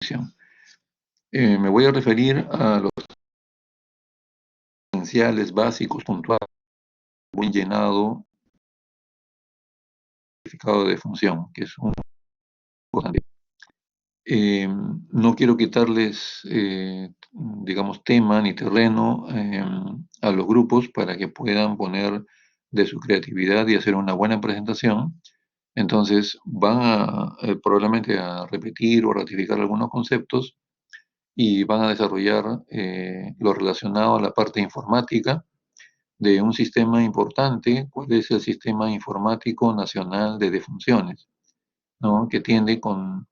jurisdicción. Me voy a referir a los esenciales, básicos, puntuales, buen llenado, certificado de función, que es un importante. No quiero quitarles, digamos, tema ni terreno a los grupos para que puedan poner de su creatividad y hacer una buena presentación. Entonces van a probablemente a repetir o ratificar algunos conceptos y van a desarrollar lo relacionado a la parte informática de un sistema importante, cuál es el Sistema Informático Nacional de Defunciones, ¿no? Que tiende como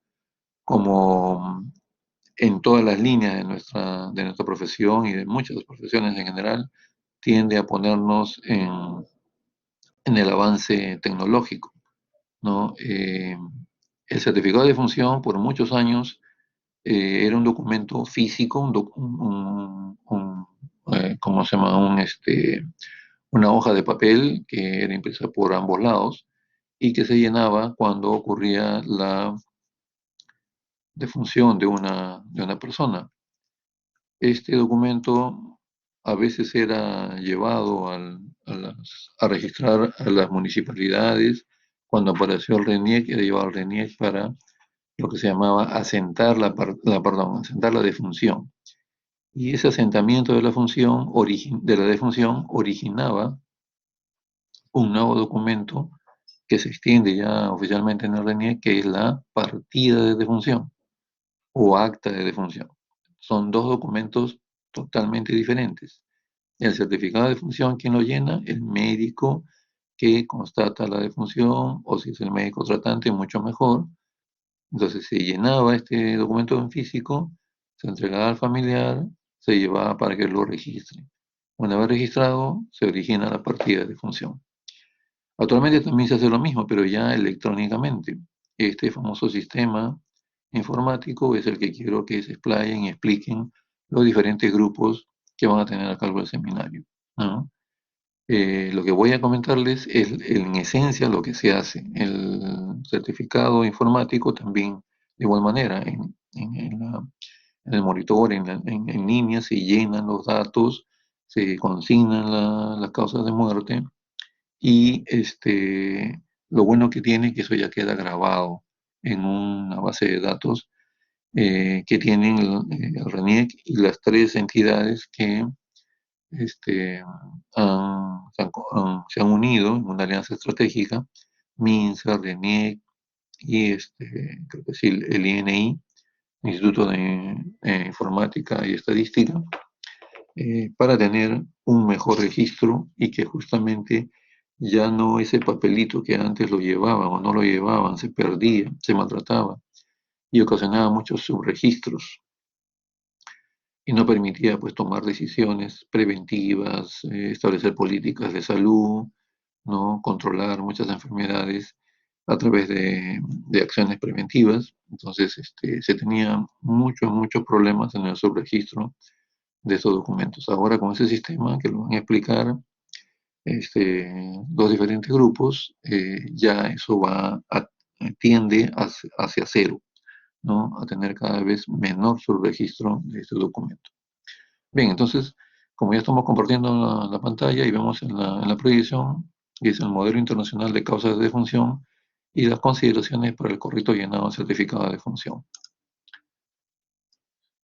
en todas las líneas de nuestra profesión y de muchas profesiones en general, tiende a ponernos en el avance tecnológico, ¿no? El certificado de defunción por muchos años era un documento físico, ¿cómo se llama? Una hoja de papel que era impresa por ambos lados y que se llenaba cuando ocurría la defunción de una persona. Este documento a veces era llevado a registrar a las municipalidades. Cuando apareció el RENIEC, era llevado al RENIEC para lo que se llamaba asentar asentar la defunción. Y ese asentamiento de la defunción originaba un nuevo documento que se extiende ya oficialmente en el RENIEC, que es la partida de defunción o acta de defunción. Son dos documentos totalmente diferentes. El certificado de defunción, ¿quién lo llena? El médico que constata la defunción, o si es el médico tratante, mucho mejor. Entonces se llenaba este documento en físico, se entregaba al familiar, se llevaba para que lo registre. Una vez registrado, se origina la partida de defunción. Actualmente también se hace lo mismo, pero ya electrónicamente. Este famoso sistema informático es el que quiero que se explayen y expliquen los diferentes grupos que van a tener a cargo del seminario, ¿no? Lo que voy a comentarles es en esencia lo que se hace. El certificado informático también, de igual manera, en el monitor, en línea, se llenan los datos, se consignan las causas de muerte y lo bueno que tiene es que eso ya queda grabado en una base de datos que tienen el RENIEC y las tres entidades que se han unido en una alianza estratégica, MINSA, RENIEC y creo que sí, el INI, Instituto de Informática y Estadística, para tener un mejor registro y que justamente ya no ese papelito que antes lo llevaban o no lo llevaban, se perdía, se maltrataba y ocasionaba muchos subregistros y no permitía pues tomar decisiones preventivas, establecer políticas de salud, ¿no? Controlar muchas enfermedades a través de acciones preventivas. Entonces se tenía muchos problemas en el subregistro de esos documentos. Ahora con ese sistema que lo van a explicar los diferentes grupos, ya eso tiende hacia cero, ¿no? A tener cada vez menor subregistro de este documento. Bien, entonces, como ya estamos compartiendo la pantalla y vemos en la proyección, es el modelo internacional de causas de defunción y las consideraciones para el correcto llenado del certificado de defunción.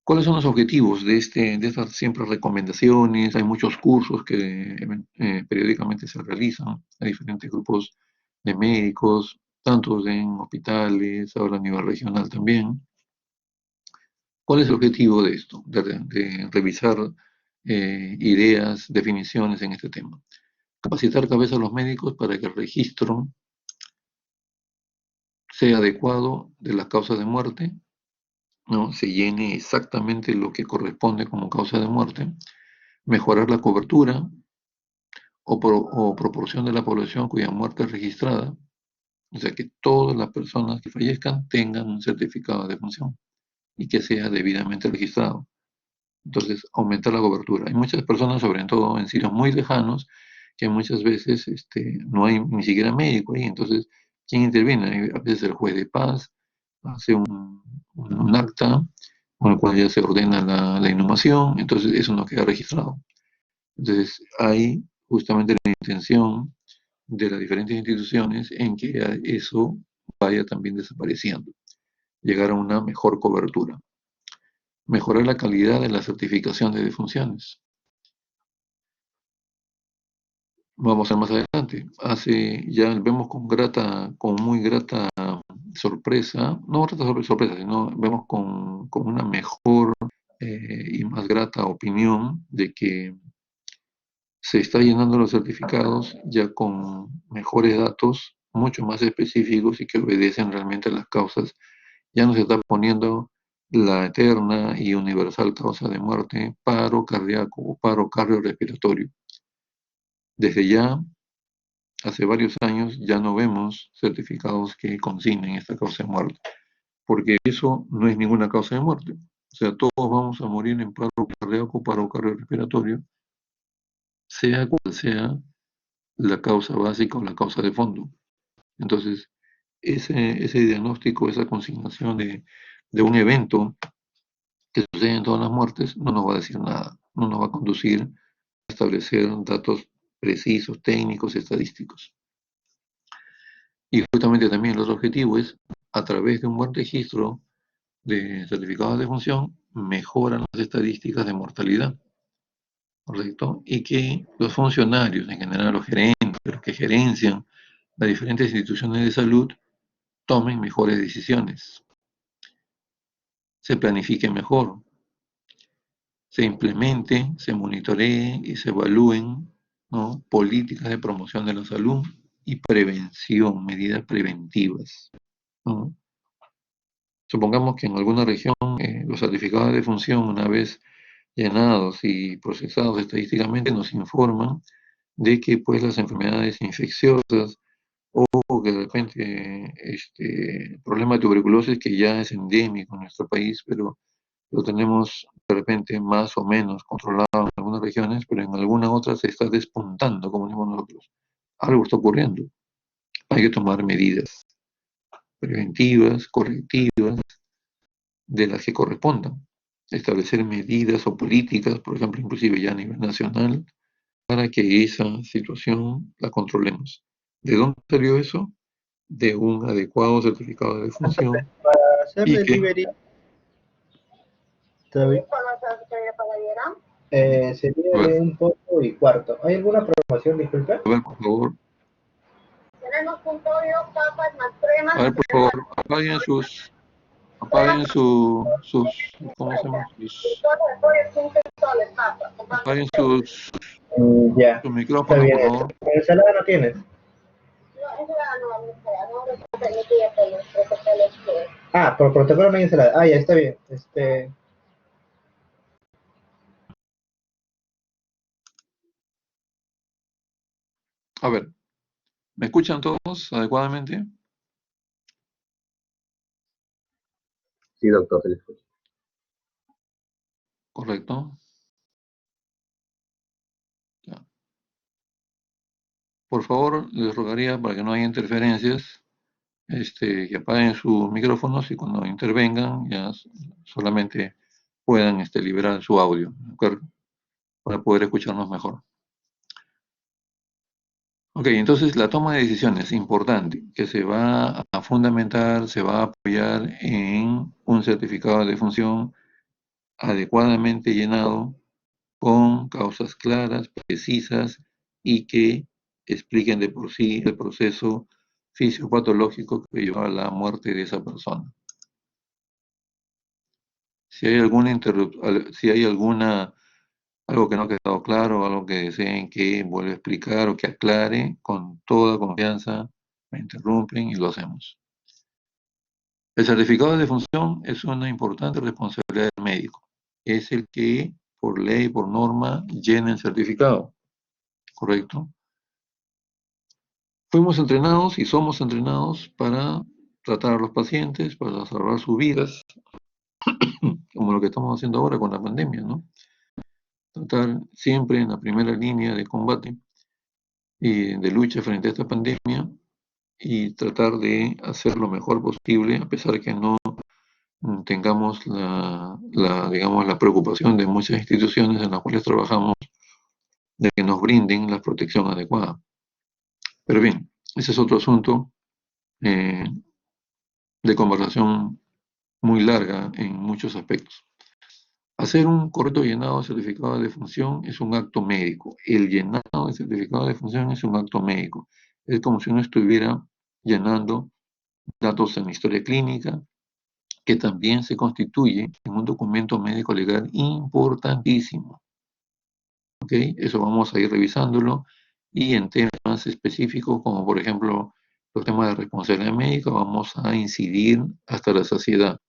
¿Cuáles son los objetivos de estas siempre recomendaciones? Hay muchos cursos que periódicamente se realizan a diferentes grupos de médicos, tanto en hospitales, ahora a nivel regional también. ¿Cuál es el objetivo de esto? De revisar ideas, definiciones en este tema. Capacitar cabeza a los médicos para que el registro sea adecuado de las causas de muerte, ¿no? Se llene exactamente lo que corresponde como causa de muerte, mejorar la cobertura o proporción de la población cuya muerte es registrada, o sea que todas las personas que fallezcan tengan un certificado de defunción y que sea debidamente registrado. Entonces, aumentar la cobertura. Hay muchas personas, sobre todo en sitios muy lejanos, que muchas veces no hay ni siquiera médico ahí. Entonces, ¿quién interviene? A veces el juez de paz hace un acta con el cual ya se ordena la inhumación, entonces eso no queda registrado. Entonces hay justamente la intención de las diferentes instituciones en que eso vaya también desapareciendo, llegar a una mejor cobertura, mejorar la calidad de la certificación de defunciones. Vamos a ver más adelante. Ya vemos con muy grata sorpresa, no grata sorpresa, sino vemos con una mejor y más grata opinión de que se está llenando los certificados ya con mejores datos, mucho más específicos y que obedecen realmente a las causas. Ya no se está poniendo la eterna y universal causa de muerte, paro cardíaco o paro cardiorrespiratorio. Desde ya, hace varios años, ya no vemos certificados que consignen esta causa de muerte, porque eso no es ninguna causa de muerte. O sea, todos vamos a morir en paro cardíaco, paro cardiorrespiratorio, sea cual sea la causa básica o la causa de fondo. Entonces, ese diagnóstico, esa consignación de un evento que sucede en todas las muertes, no nos va a decir nada, no nos va a conducir a establecer datos precisos, técnicos, estadísticos. Y justamente también el otro objetivo es, a través de un buen registro de certificados de función, mejoran las estadísticas de mortalidad, ¿correcto? Y que los funcionarios, en general los gerentes, los que gerencian las diferentes instituciones de salud, tomen mejores decisiones, se planifique mejor, se implemente, se monitoree y se evalúen, ¿no?, políticas de promoción de la salud y prevención, medidas preventivas, ¿no? Supongamos que en alguna región los certificados de función, una vez llenados y procesados estadísticamente, nos informan de que pues las enfermedades infecciosas o que de repente el problema de tuberculosis que ya es endémico en nuestro país, pero lo tenemos de repente más o menos controlado en algunas regiones, pero en algunas otras se está despuntando, como decimos nosotros. Algo está ocurriendo. Hay que tomar medidas preventivas, correctivas, de las que correspondan. Establecer medidas o políticas, por ejemplo, inclusive ya a nivel nacional, para que esa situación la controlemos. ¿De dónde salió eso? De un adecuado certificado de defunción Para hacer y que, delivery, sería a ver, de un pollo y cuarto. ¿Hay alguna promoción, disculpe? por favor, Tenemos un pollo, papas, más crema, a ver, por favor, apaguen ¿cómo se llama? y todo el pollo 15 soles, papas. Apaguen Ya, sus está micrófonos, bien por eso. favor. ¿Ensalada no tienes? No, esa no, no permitía por los protocolos que... Ah, por protocolo no hay ensalada. Ah, ya, está bien. A ver, ¿me escuchan todos adecuadamente? Sí, doctor, se le escucha. Correcto. Ya. Por favor, les rogaría para que no haya interferencias, que apaguen sus micrófonos y cuando intervengan ya solamente puedan liberar su audio, ¿de acuerdo? Para poder escucharnos mejor. Ok, entonces la toma de decisiones, importante, que se va a fundamentar, se va a apoyar en un certificado de defunción adecuadamente llenado, con causas claras, precisas y que expliquen de por sí el proceso fisiopatológico que lleva a la muerte de esa persona. Si hay si hay algo que no ha quedado claro, algo que deseen que vuelva a explicar o que aclare, con toda confianza me interrumpen y lo hacemos. El certificado de defunción es una importante responsabilidad del médico. Es el que, por ley, por norma, llena el certificado, ¿correcto? Fuimos entrenados y somos entrenados para tratar a los pacientes, para salvar sus vidas, como lo que estamos haciendo ahora con la pandemia, ¿no? Tratar siempre en la primera línea de combate y de lucha frente a esta pandemia y tratar de hacer lo mejor posible, a pesar de que no tengamos digamos, la preocupación de muchas instituciones en las cuales trabajamos de que nos brinden la protección adecuada. Pero bien, ese es otro asunto eh, de conversación muy larga en muchos aspectos. Hacer un correcto llenado de certificado de defunción es un acto médico. El llenado de certificado de defunción es un acto médico. Es como si uno estuviera llenando datos en la historia clínica, que también se constituye en un documento médico legal importantísimo. ¿Ok? Eso vamos a ir revisándolo y en temas específicos, como por ejemplo los temas de responsabilidad médica, vamos a incidir hasta la saciedad.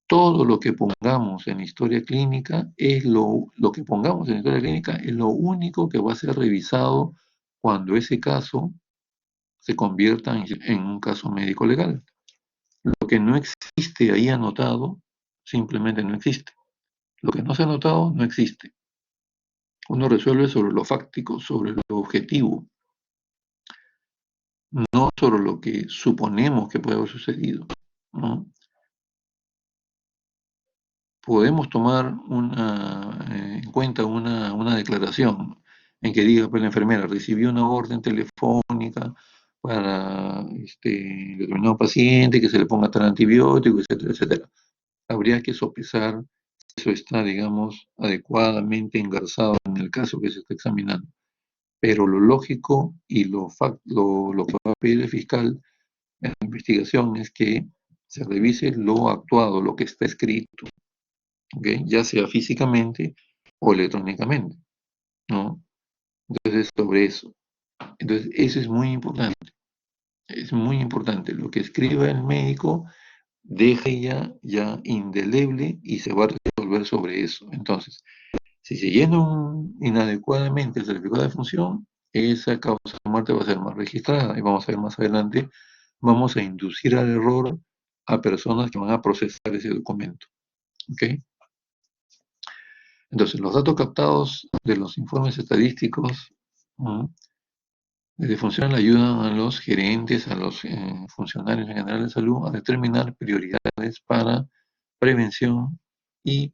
Todo lo que pongamos en historia clínica es lo que pongamos en historia clínica es lo único que va a ser revisado cuando ese caso se convierta en un caso médico legal. Lo que no existe ahí anotado, simplemente no existe. Lo que no se ha anotado, no existe. Uno resuelve sobre lo fáctico, sobre lo objetivo, no sobre lo que suponemos que puede haber sucedido, ¿no? Podemos tomar en cuenta una declaración en que diga, pues la enfermera recibió una orden telefónica para determinado paciente, que se le ponga tal antibiótico, etcétera, etcétera. Habría que sopesar si eso está, digamos, adecuadamente engarzado en el caso que se está examinando. Pero lo lógico y lo que va a pedir el fiscal en la investigación es que se revise lo actuado, lo que está escrito, ¿okay? Ya sea físicamente o electrónicamente, ¿no? Entonces, sobre eso. Entonces, eso es muy importante. Es muy importante. Lo que escriba el médico deja ya indeleble y se va a resolver sobre eso. Entonces, si se llena inadecuadamente el certificado de función, esa causa de muerte va a ser más registrada. Y vamos a ver más adelante, vamos a inducir al error a personas que van a procesar ese documento. ¿Ok? Entonces, los datos captados de los informes estadísticos de defunción le ayudan a los gerentes, a los funcionarios en general de salud a determinar prioridades para prevención y,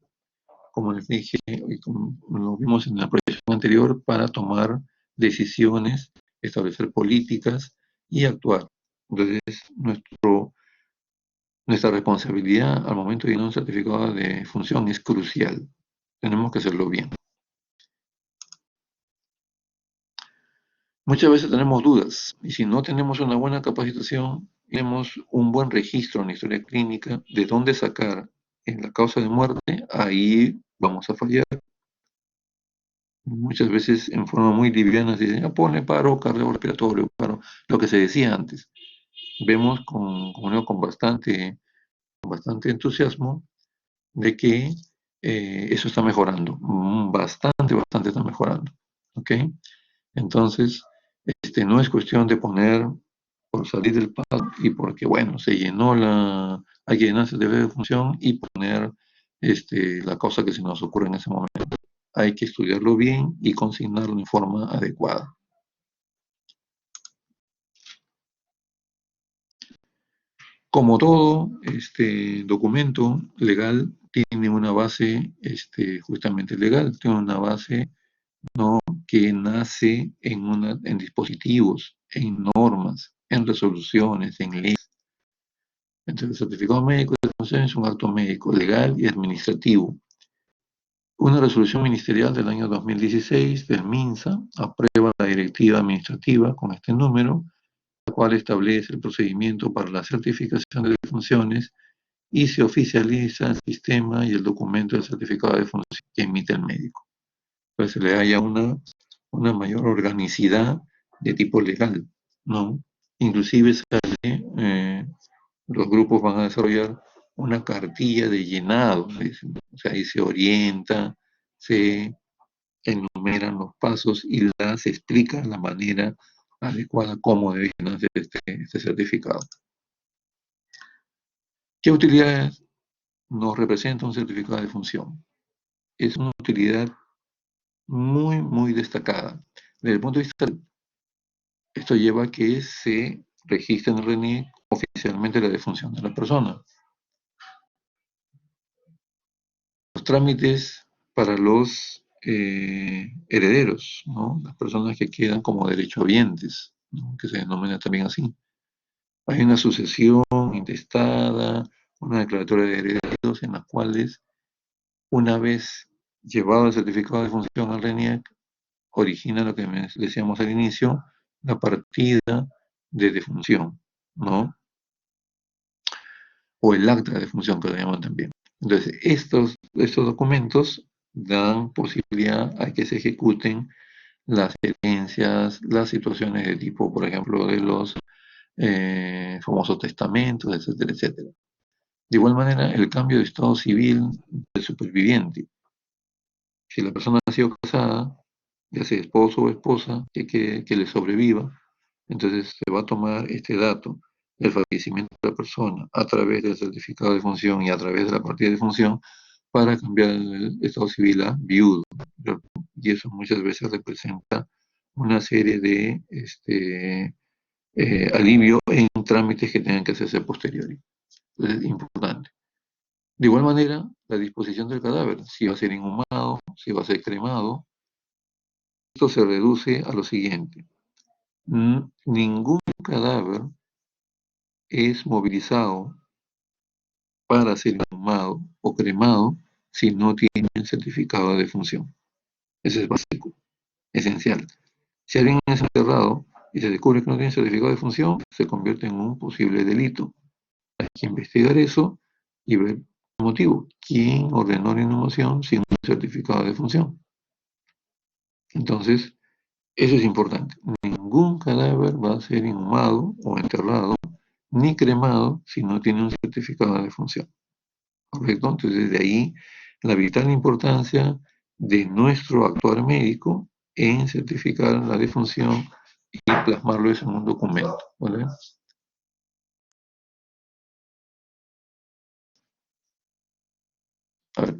como les dije, y como lo vimos en la proyección anterior, para tomar decisiones, establecer políticas y actuar. Entonces, nuestra responsabilidad al momento de llenar un certificado de función es crucial. Tenemos que hacerlo bien. Muchas veces tenemos dudas y si no tenemos una buena capacitación, tenemos un buen registro en la historia clínica de dónde sacar en la causa de muerte, ahí vamos a fallar. Muchas veces en forma muy liviana se dice, pone paro cardiorrespiratorio, paro, lo que se decía antes. Vemos con bastante entusiasmo de que eso está mejorando, bastante está mejorando. ¿Ok? Entonces, no es cuestión de poner por salir del paso y porque, bueno, se llenó hay que llenarse de función y poner la cosa que se nos ocurre en ese momento. Hay que estudiarlo bien y consignarlo en forma adecuada. Como todo documento legal tiene una base justamente legal, tiene una base ¿no? que nace en dispositivos, en normas, en resoluciones, en leyes. Entonces, el certificado médico de defunción es un acto médico, legal y administrativo. Una resolución ministerial del año 2016 del MINSA aprueba la directiva administrativa con este número, la cual establece el procedimiento para la certificación de defunciones y se oficializa el sistema y el documento del certificado de defunción que emite el médico. Entonces se le haya una mayor organicidad de tipo legal, ¿no? Inclusive los grupos van a desarrollar una cartilla de llenado, o sea, ahí se orienta, se enumeran los pasos y se explica la manera adecuada cómo debe llenarse este certificado. ¿Qué utilidades nos representa un certificado de función? Es una utilidad muy destacada. Desde el punto de vista, esto lleva a que se registre en el RENIEC oficialmente la defunción de la persona. trámites para los herederos, ¿no? Las personas que quedan como derechohabientes, ¿no? Que se denomina también así. Hay una sucesión intestada, una declaratoria de herederos en las cuales, una vez llevado el certificado de función al RENIEC, origina lo que decíamos al inicio, la partida de defunción, ¿no? O el acta de defunción, que lo llaman también. Entonces, estos documentos dan posibilidad a que se ejecuten las herencias, las situaciones de tipo, por ejemplo, de los famosos testamentos, etcétera, etcétera. De igual manera, el cambio de estado civil del superviviente. Si la persona ha sido casada, ya sea esposo o esposa, que le sobreviva, entonces se va a tomar este dato del fallecimiento de la persona a través del certificado de función y a través de la partida de función para cambiar el estado civil a viudo. Y eso muchas veces representa una serie de alivio en trámites que tengan que hacerse posteriori. Entonces, es importante. De igual manera, la disposición del cadáver, si va a ser inhumado, si va a ser cremado, esto se reduce a lo siguiente. Ningún cadáver es movilizado para ser inhumado o cremado si no tiene el certificado de defunción. Ese es básico, esencial. Si alguien es enterrado y se descubre que no tiene certificado de defunción, se convierte en un posible delito. Hay que investigar eso y ver el motivo. ¿Quién ordenó la inhumación sin un certificado de defunción? Entonces, eso es importante. Ningún cadáver va a ser inhumado o enterrado ni cremado si no tiene un certificado de defunción. ¿Correcto? Entonces, de ahí la vital importancia de nuestro actuar médico en certificar la defunción y plasmarlo eso en un documento. ¿Vale? A ver,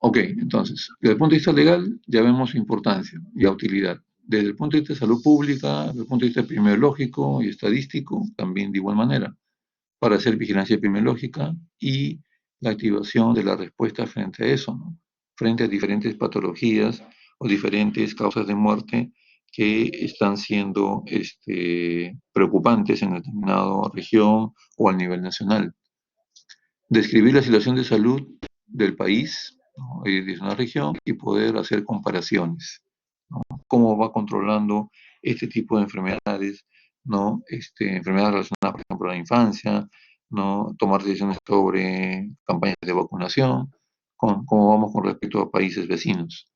ok, entonces, desde el punto de vista legal ya vemos su importancia y la utilidad. Desde el punto de vista de salud pública, desde el punto de vista epidemiológico y estadístico, también de igual manera, para hacer vigilancia epidemiológica y la activación de la respuesta frente a eso, ¿no? Frente a diferentes patologías o diferentes causas de muerte que están siendo preocupantes en determinada región o a nivel nacional. Describir la situación de salud del país, ¿no? De una región y poder hacer comparaciones, ¿no? Cómo va controlando este tipo de enfermedades, ¿no? Enfermedades relacionadas, por ejemplo, a la infancia, ¿no? Tomar decisiones sobre campañas de vacunación, cómo vamos con respecto a países vecinos.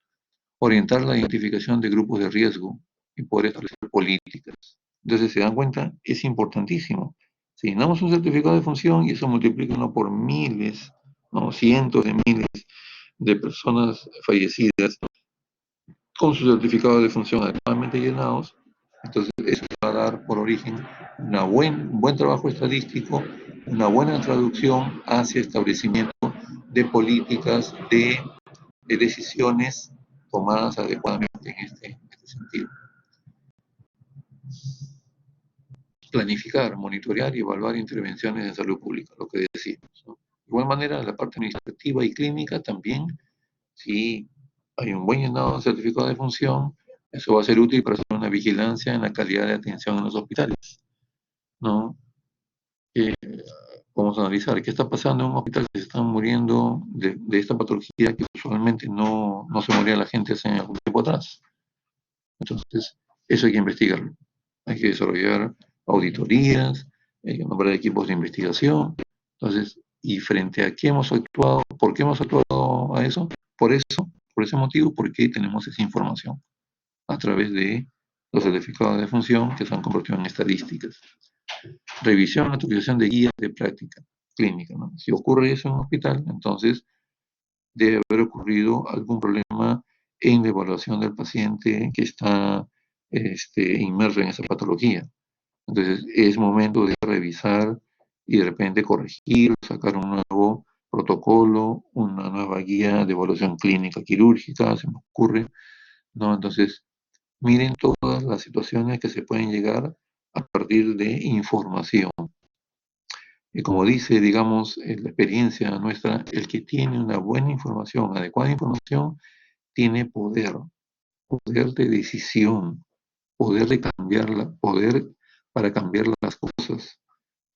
Orientar la identificación de grupos de riesgo y poder establecer políticas. Entonces, se dan cuenta, es importantísimo. Si llenamos un certificado de función y eso multiplíquenlo por miles, no, cientos de miles de personas fallecidas con sus certificados de función adecuadamente llenados, entonces eso va a dar por origen un buen trabajo estadístico, una buena traducción hacia establecimiento de políticas, de decisiones tomadas adecuadamente en este sentido. Planificar, monitorear y evaluar intervenciones en salud pública, lo que decimos, ¿no? De igual manera, la parte administrativa y clínica también, si hay un buen llenado de certificado de función, eso va a ser útil para hacer una vigilancia en la calidad de atención en los hospitales, ¿no? Como vamos a analizar qué está pasando en un hospital que se están muriendo de esta patología que usualmente no se moría la gente hace algún tiempo atrás. Entonces, eso hay que investigarlo. Hay que desarrollar auditorías, hay que nombrar equipos de investigación. Entonces, ¿y frente a qué hemos actuado? ¿Por qué hemos actuado a eso? Por ese motivo, porque tenemos esa información a través de los certificados de defunción que se han convertido en estadísticas. Revisión, actualización de guías de práctica clínica, ¿no? Si ocurre eso en un hospital, entonces debe haber ocurrido algún problema en la evaluación del paciente que está inmerso en esa patología. Entonces es momento de revisar y de repente corregir, sacar un nuevo protocolo, una nueva guía de evaluación clínica quirúrgica, se me ocurre, ¿no? Entonces, miren todas las situaciones que se pueden llegar a partir de información. Y como dice, digamos, la experiencia nuestra, el que tiene una buena información, adecuada información, tiene poder de decisión, poder de cambiarla, poder para cambiar las cosas,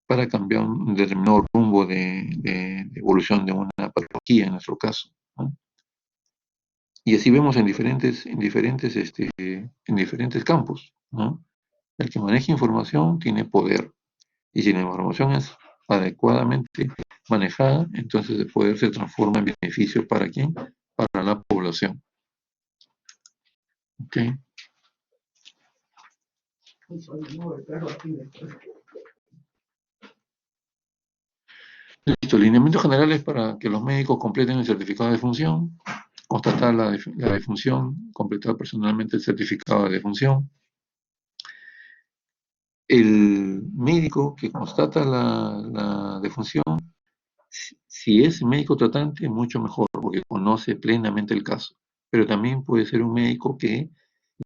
para cambiar un determinado rumbo de evolución de una patología, en nuestro caso, ¿no? Y así vemos en diferentes campos, ¿no? El que maneja información tiene poder. Y si la información es adecuadamente manejada, entonces el poder se transforma en beneficio para quién, para la población. ¿Ok? Listo, lineamientos generales para que los médicos completen el certificado de defunción, constatar la defunción, completar personalmente el certificado de defunción. El médico que constata la defunción, si es médico tratante, mucho mejor, porque conoce plenamente el caso. Pero también puede ser un médico que,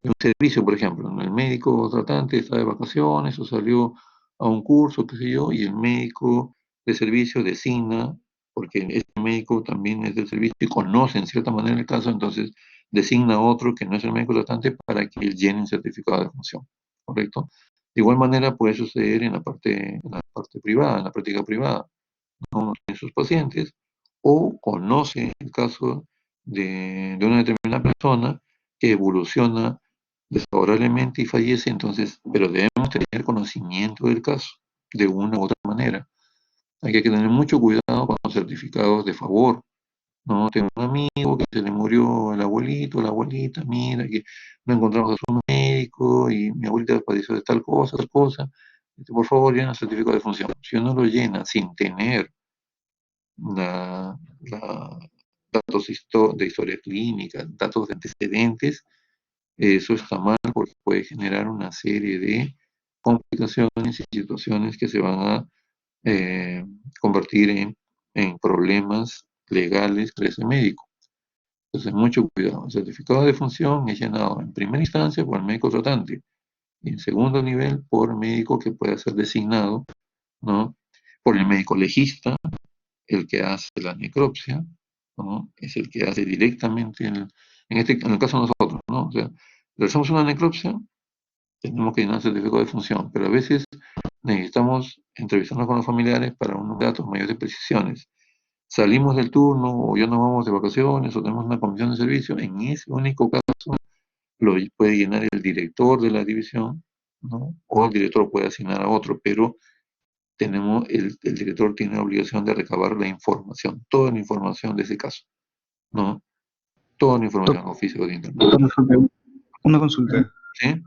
de un servicio, por ejemplo, ¿no? El médico tratante está de vacaciones o salió a un curso, qué sé yo, y el médico de servicio designa, porque este médico también es del servicio y conoce en cierta manera el caso, entonces designa a otro que no es el médico tratante para que él llene el certificado de función, ¿correcto? De igual manera puede suceder en la parte privada, en la práctica privada, ¿no? En sus pacientes, o conoce el caso de una determinada persona que evoluciona desfavorablemente y fallece, entonces, pero debemos tener conocimiento del caso, de una u otra manera. Hay que tener mucho cuidado con los certificados de favor, ¿no? Tengo un amigo que se le murió el abuelito, la abuelita, mira, que no encontramos a su médico y mi abuelita padeció de tal cosa, tal cosa. Por favor, llena el certificado de función. Si uno lo llena sin tener datos de historia clínica, datos de antecedentes, eso está mal porque puede generar una serie de complicaciones y situaciones que se van a convertir en problemas legales para ese médico. Entonces, mucho cuidado. El certificado de función es llenado en primera instancia por el médico tratante y en segundo nivel por el médico que pueda ser designado, ¿no? Por el médico legista, el que hace la necropsia, ¿no? Es el que hace directamente, en el caso de nosotros, ¿no? O sea, realizamos una necropsia, tenemos que llenar el certificado de función, pero a veces necesitamos entrevistarnos con los familiares para unos datos mayores precisiones. Salimos del turno o ya nos vamos de vacaciones o tenemos una comisión de servicio, en ese único caso lo puede llenar el director de la división, ¿no? O el director puede asignar a otro, pero el director tiene la obligación de recabar la información, toda la información de ese caso, ¿no? Toda la información oficio de internet. Una consulta. ¿Sí?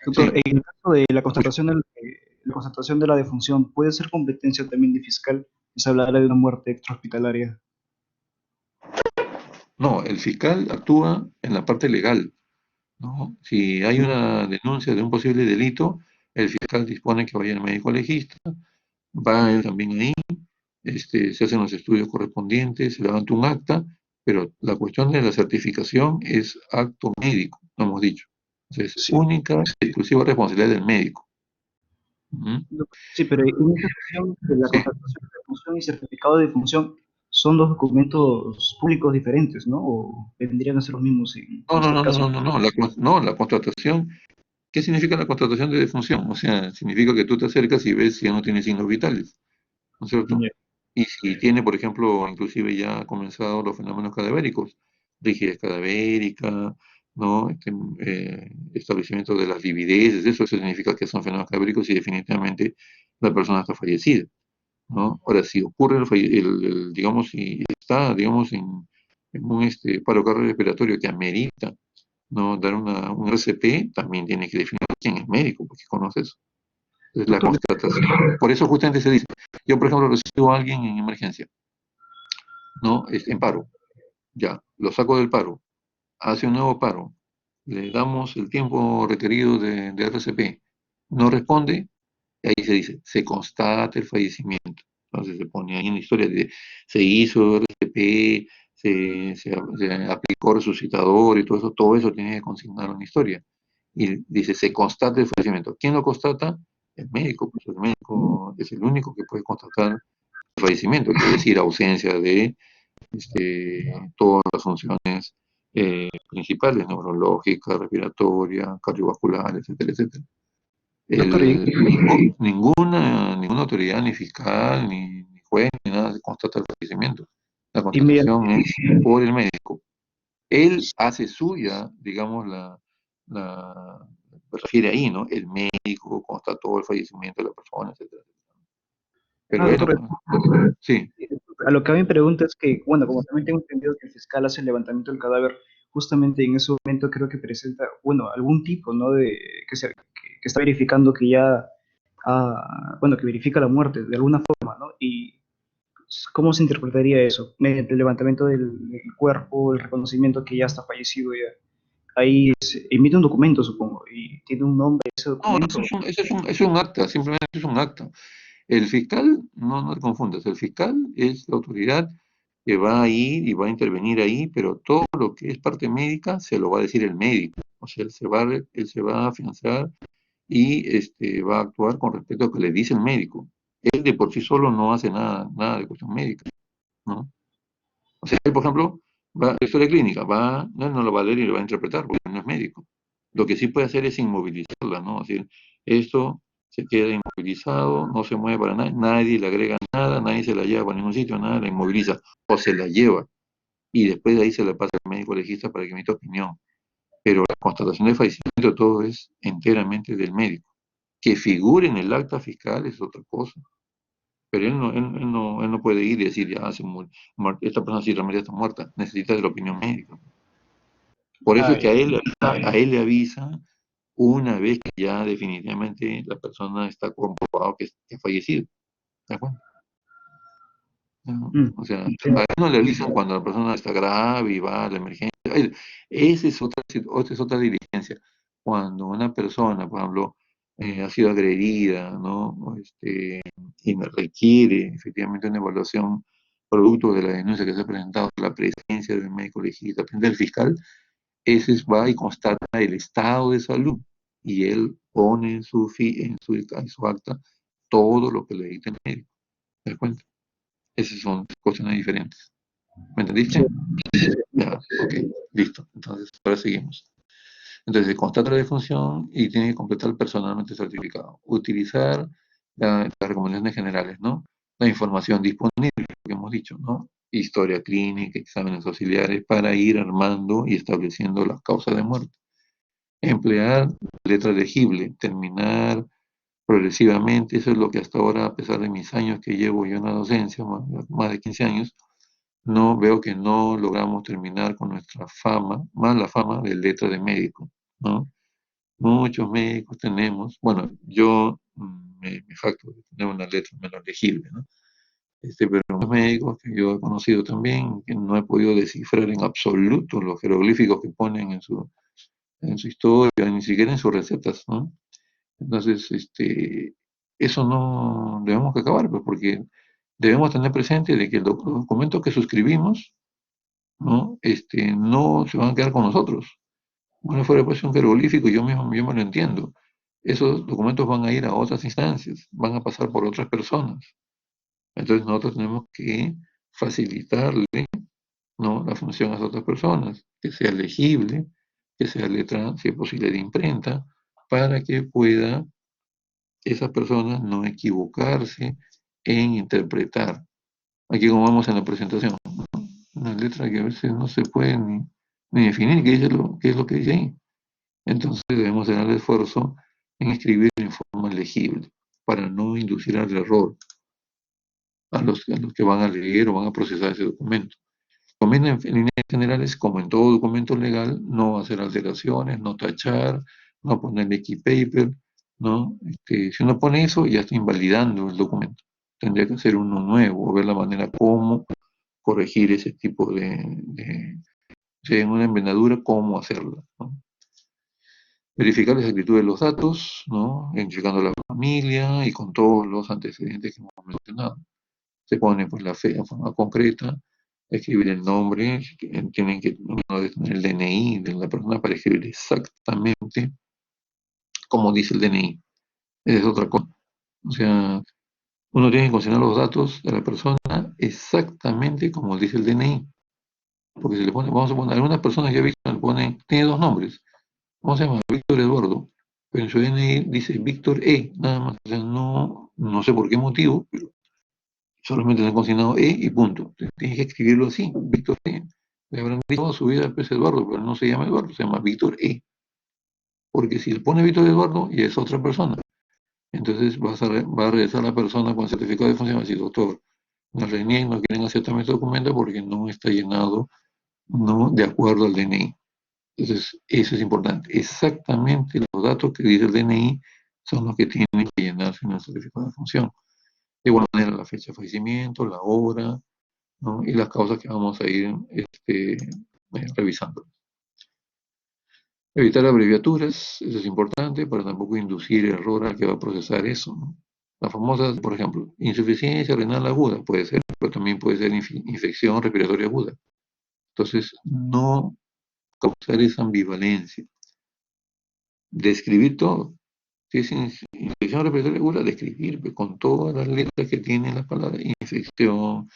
Doctor, Sí. en el caso de la constatación de la defunción, ¿puede ser competencia también de fiscal? Se hablará de una muerte extrahospitalaria. No, el fiscal actúa en la parte legal, ¿no? Si hay una denuncia de un posible delito, el fiscal dispone que vaya el médico legista, va él también ahí, se hacen los estudios correspondientes, se levanta un acta, pero la cuestión de la certificación es acto médico, lo hemos dicho. Entonces, Sí, única y exclusiva responsabilidad del médico. sí, pero en esta cuestión de la Sí. constatación de defunción y certificado de defunción son dos documentos públicos diferentes, ¿no? ¿O vendrían a ser los mismos en No, no, este no, no, caso? no, no, no, la contratación, ¿qué significa la contratación de defunción? O sea, significa que tú te acercas y ves si ya no tiene signos vitales, ¿no es cierto? Ya. Y si tiene, por ejemplo, inclusive ya ha comenzado los fenómenos cadavéricos, rigidez cadavérica, ¿no? Establecimiento de las livideces, eso significa que son fenómenos cadavéricos y definitivamente la persona está fallecida, ¿no? Ahora, si ocurre digamos, si está, digamos, en un paro cardiorrespiratorio que amerita, ¿no? Dar un RCP, también tiene que definir quién es médico, porque conoce eso. Es la Doctor, constatación. Por eso justamente se dice, yo por ejemplo recibo a alguien en emergencia, ¿no? En paro, ya, lo saco del paro, hace un nuevo paro, le damos el tiempo requerido de RCP, no responde, y ahí se dice, se constata el fallecimiento. Entonces se pone ahí en la historia de, se hizo RCP, se aplicó resucitador y todo eso tiene que consignar una historia. Y dice, se constata el fallecimiento. ¿Quién lo constata? El médico, pues el médico es el único que puede constatar el fallecimiento, quiere decir ausencia de todas las funciones principales, neurológicas, respiratorias, cardiovasculares, etcétera, etcétera. doctor, Ninguna autoridad, ni fiscal, ni juez, ni nada, constata el fallecimiento. La y mediante, constatación es por el médico. Él hace suya, digamos, se refiere ahí, ¿no? El médico constató el fallecimiento de la persona, etcétera. Pero él, doctor, sí. a lo que a mí me pregunta es que, bueno, como también tengo entendido que el fiscal hace el levantamiento del cadáver, justamente en ese momento creo que presenta, bueno, algún tipo, ¿no? Que está verificando que ya, bueno, que verifica la muerte de alguna forma, ¿no? Y ¿cómo se interpretaría eso? Mediante el levantamiento del cuerpo, el reconocimiento que ya está fallecido ya. Ahí se emite un documento, supongo, y tiene un nombre ese No, documento. es un acta, simplemente es un acta. El fiscal, no te confundas, el fiscal es la autoridad que va a ir y va a intervenir ahí, pero todo lo que es parte médica se lo va a decir el médico. O sea, él se va a afianzar y va a actuar con respecto a lo que le dice el médico. Él de por sí solo no hace nada de cuestión médica, ¿no? O sea, él, por ejemplo, va a la historia clínica, él no lo va a leer y lo va a interpretar, porque no es médico. Lo que sí puede hacer es inmovilizarla, ¿no? Es decir, esto se queda inmovilizado, no se mueve para nada, nadie le agrega nada, nadie se la lleva para ningún sitio, nada, la inmoviliza, o se la lleva, y después de ahí se la pasa al médico legista para que emita opinión. Pero la constatación de fallecimiento todo es enteramente del médico. Que figure en el acta fiscal es otra cosa. Pero él no puede ir y decir, ya, esta persona sí realmente está muerta, necesita de la opinión médica. Por eso es que Ay, a él le avisa una vez que ya definitivamente la persona está comprobado que ha fallecido. ¿De acuerdo? ¿No? O sea, a entiendo. él no le avisan cuando la persona está grave y va a la emergencia. Esa es otra diligencia. Cuando una persona, por ejemplo, ha sido agredida, ¿no? Y requiere efectivamente una evaluación producto de la denuncia que se ha presentado, la presencia del médico legista, del fiscal, ese va y constata el estado de salud y él pone en su acta todo lo que le dicta el médico. ¿Te das cuenta? Esas son cuestiones diferentes. ¿Me Sí, entendiste? Ya, ok, listo. Entonces, ahora seguimos. Entonces, se constata la defunción y tiene que completar personalmente certificado. Utilizar las recomendaciones generales, ¿no? La información disponible, lo que hemos dicho, ¿no? Historia clínica, exámenes auxiliares para ir armando y estableciendo las causas de muerte. Emplear letra legible, terminar progresivamente, eso es lo que hasta ahora, a pesar de mis años que llevo yo en la docencia, más de 15 años, no veo que no logramos terminar con nuestra fama, más la fama de letra de médico, ¿no? Muchos médicos tenemos, bueno, yo me jacto de tener una letra menos legible, ¿no? Pero muchos médicos que yo he conocido también, que no he podido descifrar en absoluto los jeroglíficos que ponen en su historia, ni siquiera en sus recetas, ¿no? Entonces, eso no debemos que acabar, pues, porque debemos tener presente de que los documentos que suscribimos, ¿no? No se van a quedar con nosotros. Bueno, fuera pues un jeroglífico, yo me lo entiendo. Esos documentos van a ir a otras instancias, van a pasar por otras personas. Entonces nosotros tenemos que facilitarle, ¿no? La función a las otras personas, que sea legible, que sea letra, si es posible, de imprenta, para que pueda esa persona no equivocarse en interpretar. Aquí como vamos en la presentación, ¿no? Una letra que a veces no se puede ni definir qué es lo que dice ahí. Entonces debemos tener el esfuerzo en escribir en forma legible para no inducir al error a los que van a leer o van a procesar ese documento. Conviene en líneas generales, como en todo documento legal, no hacer alteraciones, no tachar, no ponerle key paper, ¿no? Si uno pone eso, ya está invalidando el documento. Tendría que hacer uno nuevo, o ver la manera como corregir ese tipo si hay una envenenadura, cómo hacerla, ¿no? Verificar la exactitud de los datos, ¿no? Identificando la familia y con todos los antecedentes que hemos mencionado. Se pone pues la fe de forma concreta, escribir el nombre, tienen que tener el DNI de la persona para escribir exactamente como dice el DNI. Esa es otra cosa. O sea, uno tiene que consignar los datos de la persona exactamente como dice el DNI. Porque si le pone, vamos a poner, algunas personas ya he visto, le ponen, tiene dos nombres. ¿Cómo se llama? Víctor Eduardo. Pero en su DNI dice Víctor E, nada más. O sea, no sé por qué motivo, pero solamente se han consignado E y punto. Tienes que escribirlo así, Víctor E. Le habrán dicho toda su vida pues Eduardo, pero no se llama Eduardo, se llama Víctor E. Porque si le pone Víctor Eduardo, ya es otra persona. Entonces va a regresar la persona con certificado de función y decir, doctor, nos reniegan, no quieren aceptar este documento porque no está llenado, no de acuerdo al DNI. Entonces, eso es importante. Exactamente los datos que dice el DNI son los que tienen que llenarse en el certificado de función. De igual manera, la fecha de fallecimiento, la hora, ¿no? Y las causas que vamos a ir revisando. Evitar abreviaturas, eso es importante para tampoco inducir error al que va a procesar eso, ¿no? La famosa, por ejemplo, insuficiencia renal aguda, puede ser, pero también puede ser infección respiratoria aguda. Entonces, no causar esa ambivalencia. Describir todo. Si es infección respiratoria aguda, describir con todas las letras que tienen las palabras infección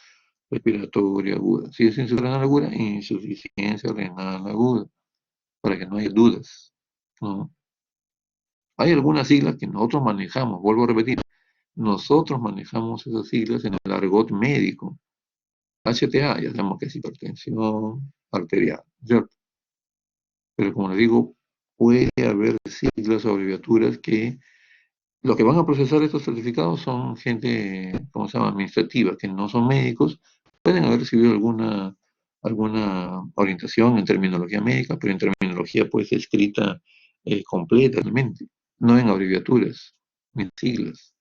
respiratoria aguda. Si es insuficiencia renal aguda, insuficiencia renal aguda, para que no haya dudas, ¿no? Hay algunas siglas que nosotros manejamos, vuelvo a repetir, nosotros manejamos esas siglas en el argot médico. HTA, ya sabemos que es hipertensión arterial, ¿cierto? Pero como les digo, puede haber siglas o abreviaturas que los que van a procesar estos certificados son gente, ¿cómo se llama?, administrativa, que no son médicos, pueden haber recibido alguna orientación en terminología médica, pero en terminología pues escrita completamente, no en abreviaturas, ni en siglas.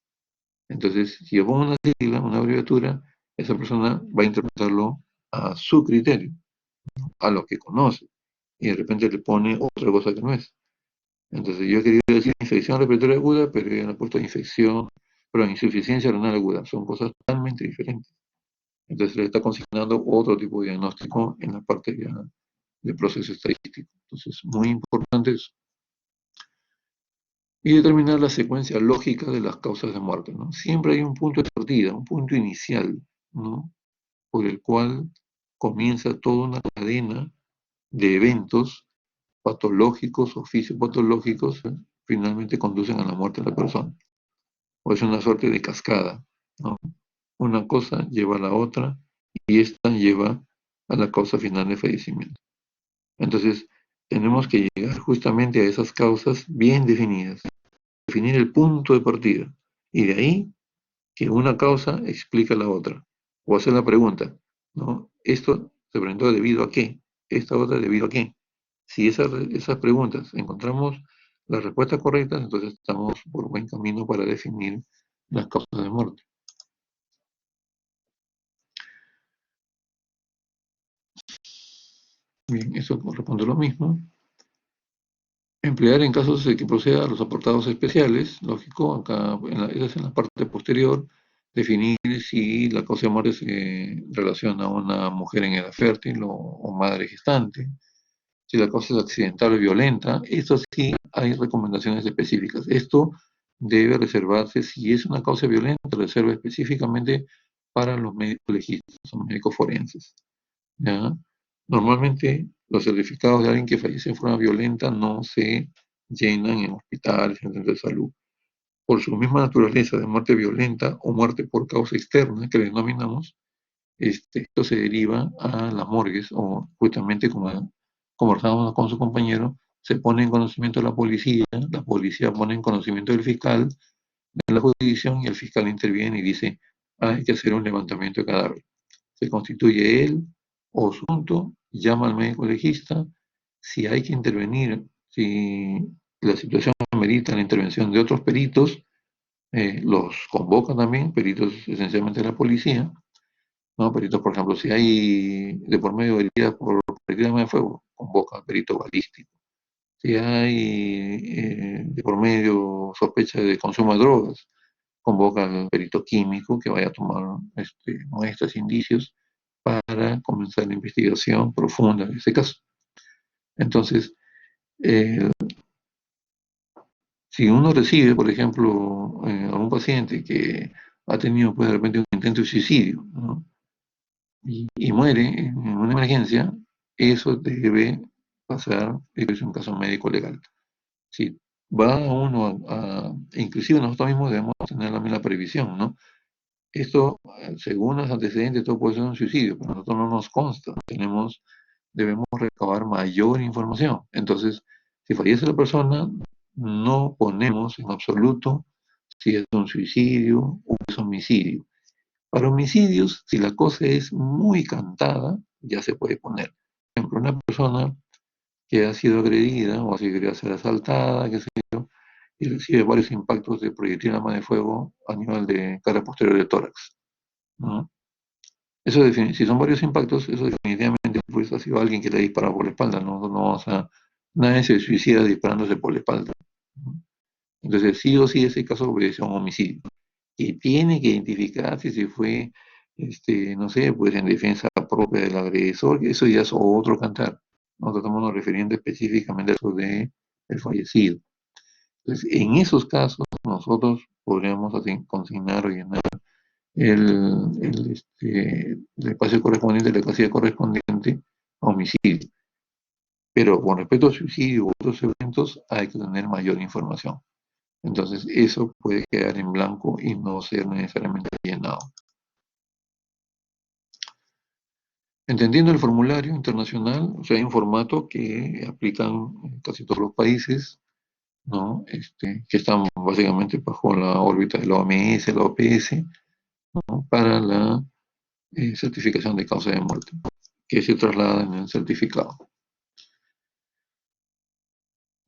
Entonces, si yo pongo una sigla, una abreviatura, esa persona va a interpretarlo a su criterio, a lo que conoce, y de repente le pone otra cosa que no es. Entonces, yo he querido decir infección respiratoria aguda, pero ya le he puesto insuficiencia renal aguda. Son cosas totalmente diferentes. Entonces, le está consignando otro tipo de diagnóstico en la parte ya de proceso estadístico. Entonces, muy importante eso. Y determinar la secuencia lógica de las causas de muerte, ¿no? Siempre hay un punto de partida, un punto inicial, ¿no? Por el cual comienza toda una cadena de eventos patológicos o fisiopatológicos, finalmente conducen a la muerte de la persona. O es una suerte de cascada, ¿no? Una cosa lleva a la otra y esta lleva a la causa final de fallecimiento. Entonces, tenemos que llegar justamente a esas causas bien definidas, definir el punto de partida y de ahí que una causa explica la otra. O hacer la pregunta, ¿no? Esto se presentó debido a qué, esta otra debido a qué. Si esas preguntas encontramos las respuestas correctas, entonces estamos por buen camino para definir las causas de muerte. Bien, eso corresponde a lo mismo. Emplear en casos de que proceda los apartados especiales, lógico, acá esa es en la parte posterior, definir si la causa de muerte se relaciona a una mujer en edad fértil o madre gestante, si la causa es accidental o violenta. Esto sí hay recomendaciones específicas. Esto debe reservarse, si es una causa violenta, reserva específicamente para los médicos legistas, son médicos forenses, ¿ya? Normalmente los certificados de alguien que fallece en forma violenta no se llenan en hospitales, en centros de salud. por su misma naturaleza de muerte violenta o muerte por causa externa, que le denominamos, esto se deriva a las morgues, o justamente como conversábamos con su compañero, se pone en conocimiento de la policía pone en conocimiento del fiscal de la jurisdicción y el fiscal interviene y dice, hay que hacer un levantamiento de cadáver. Se constituye él o su asunto, llama al médico legista, si hay que intervenir, si la situación amerita la intervención de otros peritos, los convoca también, peritos esencialmente de la policía, ¿no? Peritos, por ejemplo, si hay de por medio de heridas por arma de fuego, convoca al perito balístico. Si hay de por medio sospecha de consumo de drogas, convoca al perito químico que vaya a tomar muestras, indicios para comenzar la investigación profunda de ese caso. Entonces, eh, si uno recibe, por ejemplo, a un paciente que ha tenido pues, de repente un intento de suicidio, ¿no? y muere en una emergencia, eso debe pasar, es un caso médico legal. Si va uno inclusive nosotros mismos debemos tener la previsión, ¿no? Esto, según los antecedentes, todo puede ser un suicidio, pero a nosotros no nos consta. Debemos recabar mayor información. Entonces, si fallece la persona, no ponemos en absoluto si es un suicidio o es homicidio. Para homicidios, si la cosa es muy cantada, ya se puede poner. Por ejemplo, una persona que ha sido agredida o ha sido ser asaltada, qué sé yo, y recibe varios impactos de proyectil arma de fuego a nivel de cara posterior de tórax, ¿no? Eso si son varios impactos, eso definitivamente pues, ha sido alguien que le ha disparado por la espalda, no, o sea, nadie se suicida disparándose por la espalda, ¿no? Entonces, sí o sí, ese caso obedece a un homicidio. Y tiene que identificarse si fue, no sé, pues en defensa propia del agresor, que eso ya es otro cantar. Nosotros estamos refiriendo específicamente a eso de el fallecido. Entonces, en esos casos, nosotros podríamos consignar o llenar el espacio correspondiente, la casilla correspondiente a homicidio. Pero con respecto a suicidio u otros eventos, hay que tener mayor información. Entonces, eso puede quedar en blanco y no ser necesariamente llenado. Entendiendo el formulario internacional, o sea, hay un formato que aplican en casi todos los países, ¿no? Que están básicamente bajo la órbita de la OMS, la OPS, ¿no? Para la certificación de causa de muerte, que se traslada en el certificado.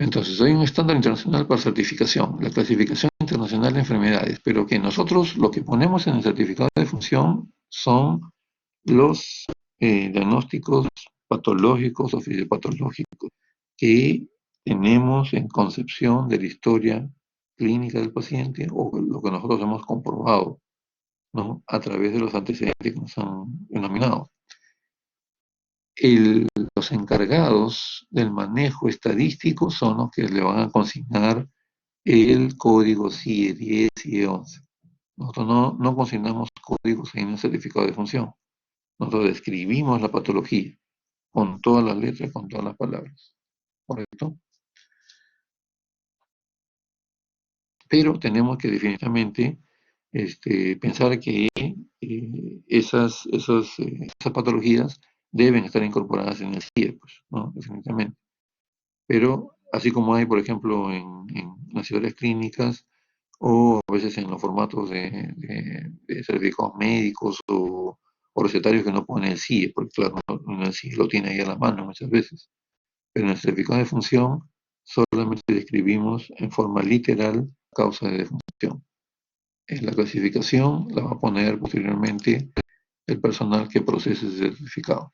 Entonces, hay un estándar internacional para certificación, la clasificación internacional de enfermedades, pero que nosotros lo que ponemos en el certificado de función son los diagnósticos patológicos o fisiopatológicos que tenemos en concepción de la historia clínica del paciente o lo que nosotros hemos comprobado, ¿no? A través de los antecedentes que nos han denominado. Los encargados del manejo estadístico son los que le van a consignar el código CIE 10, CIE 11. Nosotros no consignamos códigos en el certificado de función. Nosotros describimos la patología con todas las letras, con todas las palabras. ¿Correcto? Pero tenemos que definitivamente pensar que esas patologías deben estar incorporadas en el CIE, pues, ¿no? Definitivamente. Pero así como hay, por ejemplo, en las ciudades clínicas o a veces en los formatos de certificados médicos o recetarios que no ponen el CIE, porque claro, no, el CIE lo tiene ahí a la mano muchas veces. Pero en el certificado de función solamente describimos en forma literal causa de defunción. En la clasificación la va a poner posteriormente el personal que procese ese certificado.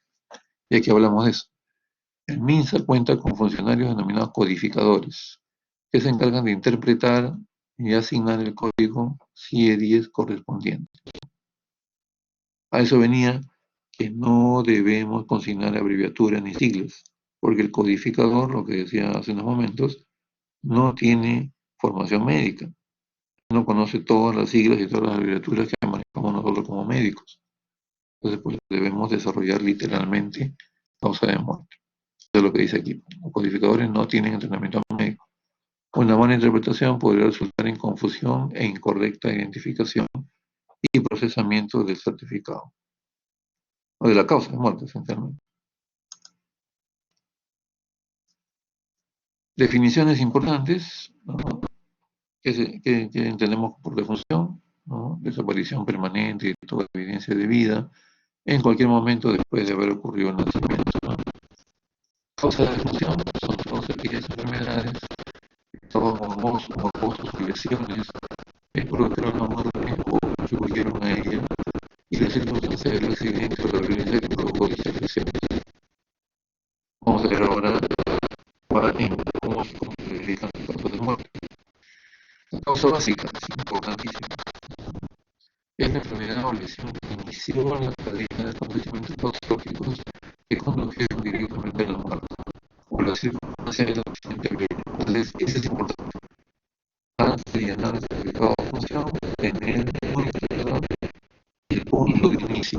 Y aquí hablamos de eso. El MINSA cuenta con funcionarios denominados codificadores, que se encargan de interpretar y asignar el código CIE 10 correspondiente. A eso venía que no debemos consignar abreviaturas ni siglas, porque el codificador, lo que decía hace unos momentos, no tiene formación médica, no conoce todas las siglas y todas las abreviaturas que manejamos nosotros como médicos. Entonces, pues debemos desarrollar literalmente causa de muerte. Eso es lo que dice aquí. Los codificadores no tienen entrenamiento médico. Una mala interpretación podría resultar en confusión e incorrecta identificación y procesamiento del certificado, o de la causa de muerte, esencialmente. Definiciones importantes, ¿no? que entendemos por defunción, ¿no? Desaparición permanente de toda evidencia de vida en cualquier momento después de haber ocurrido el nacimiento, ¿no? Causa de defunción son todas aquellas enfermedades, estados morbosos o lesiones que provocaron la muerte o contribuyeron a ella, y las circunstancias del accidente o la violencia que provocó dichas lesiones. Vamos a ver ahora cómo se identifican las causas de muerte. La causa básica es importantísima. Es la enfermedad o lesión que inició la cadena de acontecimientos patológicos que condujeron directamente a la muerte, o la circunstancia del accidente previo. Entonces, eso es importante. Antes de llenar el certificado de función, tener muy claro el punto de inicio.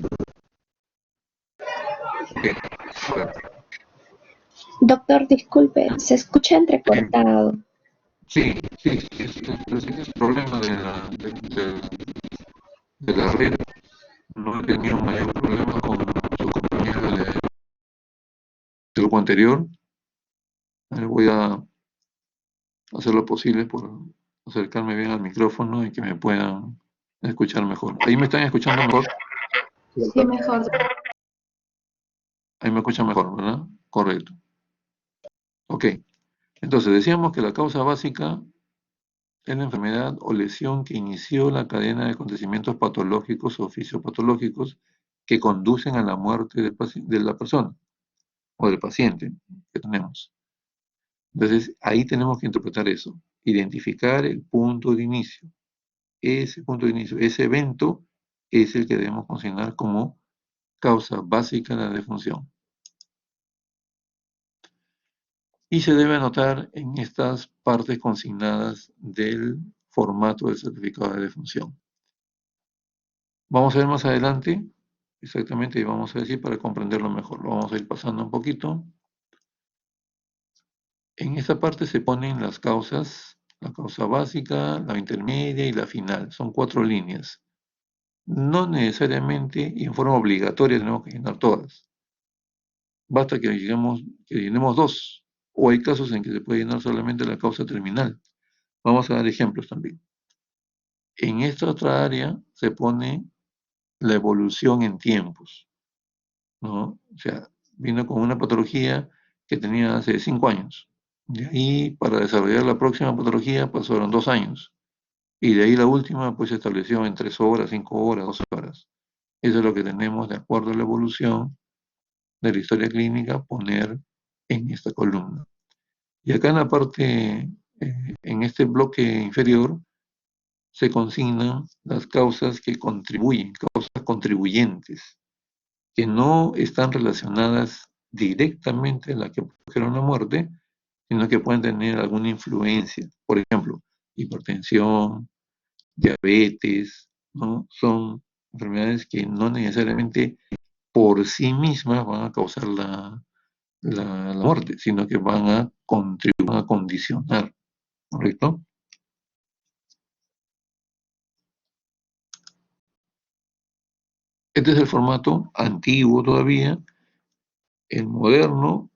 Okay. Bueno. Doctor, disculpe, se escucha entrecortado. Sí, es el problema de la red. No he tenido mayor problema con su compañero del grupo anterior. Voy a hacer lo posible por acercarme bien al micrófono y que me puedan escuchar mejor. ¿Ahí me están escuchando mejor? Sí, mejor. Ahí me escuchan mejor, ¿verdad? Correcto. Ok. Entonces, decíamos que la causa básica es la enfermedad o lesión que inició la cadena de acontecimientos patológicos o fisiopatológicos que conducen a la muerte de la persona o del paciente que tenemos. Entonces, ahí tenemos que interpretar eso, identificar el punto de inicio. Ese punto de inicio, ese evento es el que debemos considerar como causa básica de la defunción. Y se debe anotar en estas partes consignadas del formato del certificado de defunción. Vamos a ver más adelante, exactamente, y vamos a decir para comprenderlo mejor. Lo vamos a ir pasando un poquito. En esta parte se ponen las causas, la causa básica, la intermedia y la final. Son 4 líneas. No necesariamente y en forma obligatoria tenemos que llenar todas. Basta que llenemos 2, o hay casos en que se puede llenar solamente la causa terminal. Vamos a dar ejemplos también. En esta otra área se pone la evolución en tiempos, ¿no? O sea, vino con una patología que tenía hace 5 años. De ahí, para desarrollar la próxima patología, pasaron 2 años. Y de ahí la última, pues se estableció en 3 horas, 5 horas, 12 horas. Eso es lo que tenemos, de acuerdo a la evolución de la historia clínica, poner en esta columna. Y acá en la parte, en este bloque inferior, se consignan las causas que contribuyen, causas contribuyentes, que no están relacionadas directamente a la que produjeron la muerte, sino que pueden tener alguna influencia. Por ejemplo, hipertensión, diabetes, ¿no? Son enfermedades que no necesariamente por sí mismas van a causar la muerte, sino que van a contribuir, van a condicionar, ¿correcto? Este es el formato antiguo todavía. El moderno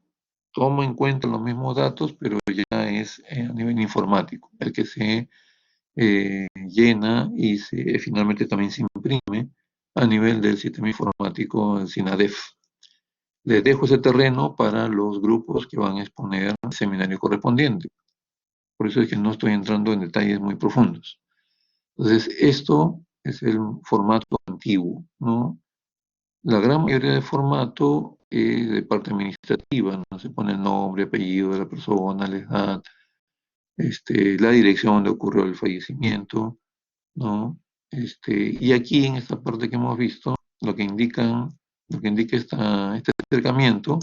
toma en cuenta los mismos datos, pero ya es a nivel informático, el que se llena y finalmente también se imprime a nivel del sistema informático SINADEF. Les dejo ese terreno para los grupos que van a exponer el seminario correspondiente. Por eso es que no estoy entrando en detalles muy profundos. Entonces, esto es el formato antiguo, ¿no? La gran mayoría del formato es de parte administrativa, ¿no? Se pone el nombre, apellido de la persona, la edad, la dirección donde ocurrió el fallecimiento, ¿no? Y aquí en esta parte que hemos visto, lo que indica este acercamiento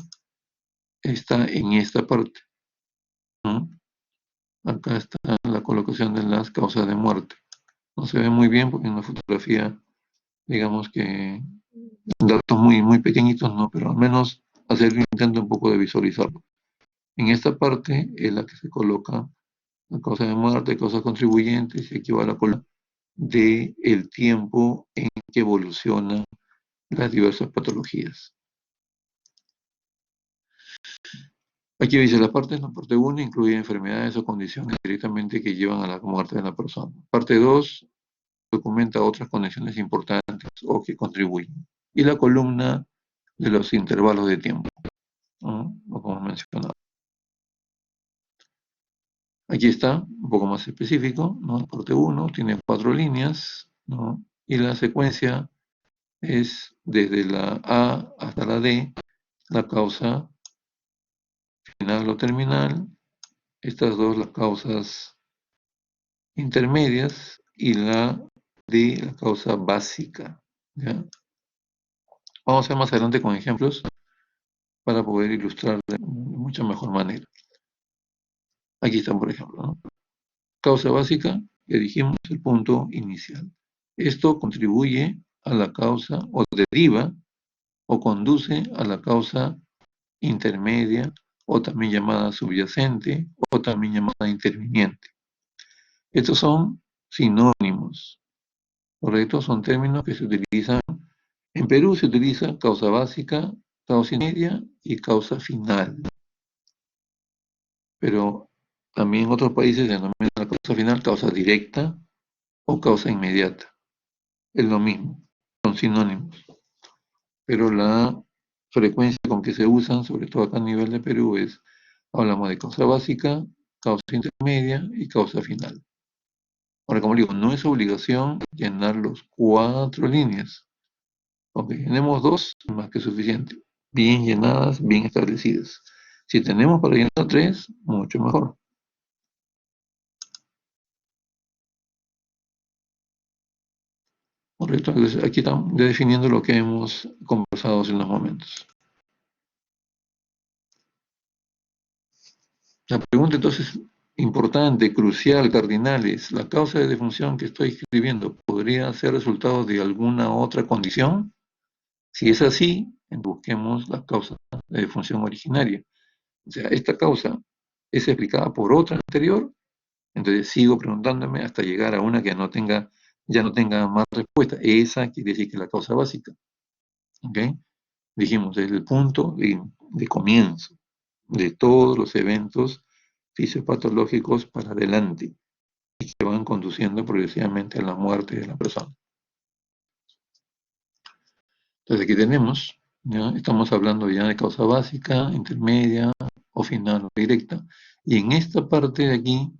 está en esta parte, ¿no? Acá está la colocación de las causas de muerte. No se ve muy bien porque en la fotografía, digamos que datos muy pequeñitos, ¿no? Pero al menos hacer un intento un poco de visualizarlo. En esta parte es la que se coloca La causa de muerte, causas contribuyentes, y aquí va la columna del tiempo en que evolucionan las diversas patologías. Aquí dice la parte 1 incluye enfermedades o condiciones directamente que llevan a la muerte de la persona. Parte 2 documenta otras condiciones importantes o que contribuyen. Y la columna de los intervalos de tiempo, ¿no? Como mencionado. Aquí está, un poco más específico, ¿no? Parte 1 tiene 4 líneas, ¿no? Y la secuencia es desde la A hasta la D, la causa final o terminal, estas dos las causas intermedias y la D, la causa básica, ¿ya? Vamos a ver más adelante con ejemplos para poder ilustrar de mucha mejor manera. Aquí están, por ejemplo, ¿no? Causa básica, que dijimos, el punto inicial. Esto contribuye a la causa, o deriva, o conduce a la causa intermedia, o también llamada subyacente, o también llamada interviniente. Estos son sinónimos, ¿correcto? Son términos que se utilizan. En Perú se utiliza causa básica, causa intermedia y causa final. Pero también en otros países se denomina la causa final causa directa o causa inmediata. Es lo mismo, son sinónimos. Pero la frecuencia con que se usan, sobre todo acá a nivel de Perú, hablamos de causa básica, causa intermedia y causa final. Ahora, como digo, no es obligación llenar los 4 líneas. Aunque llenemos 2, más que suficiente. Bien llenadas, bien establecidas. Si tenemos para llenar 3, mucho mejor. Correcto, entonces aquí estamos definiendo lo que hemos conversado hace unos momentos. La pregunta entonces importante, crucial, cardinal es, ¿la causa de defunción que estoy escribiendo podría ser resultado de alguna otra condición? Si es así, busquemos la causa de defunción originaria. O sea, esta causa es explicada por otra anterior, entonces sigo preguntándome hasta llegar a una que ya no tenga más respuesta. Esa quiere decir que es la causa básica. ¿Ok? Dijimos, es el punto de comienzo de todos los eventos fisiopatológicos para adelante y que van conduciendo progresivamente a la muerte de la persona. Entonces aquí tenemos, ¿ya? Estamos hablando ya de causa básica, intermedia o final o directa. Y en esta parte de aquí,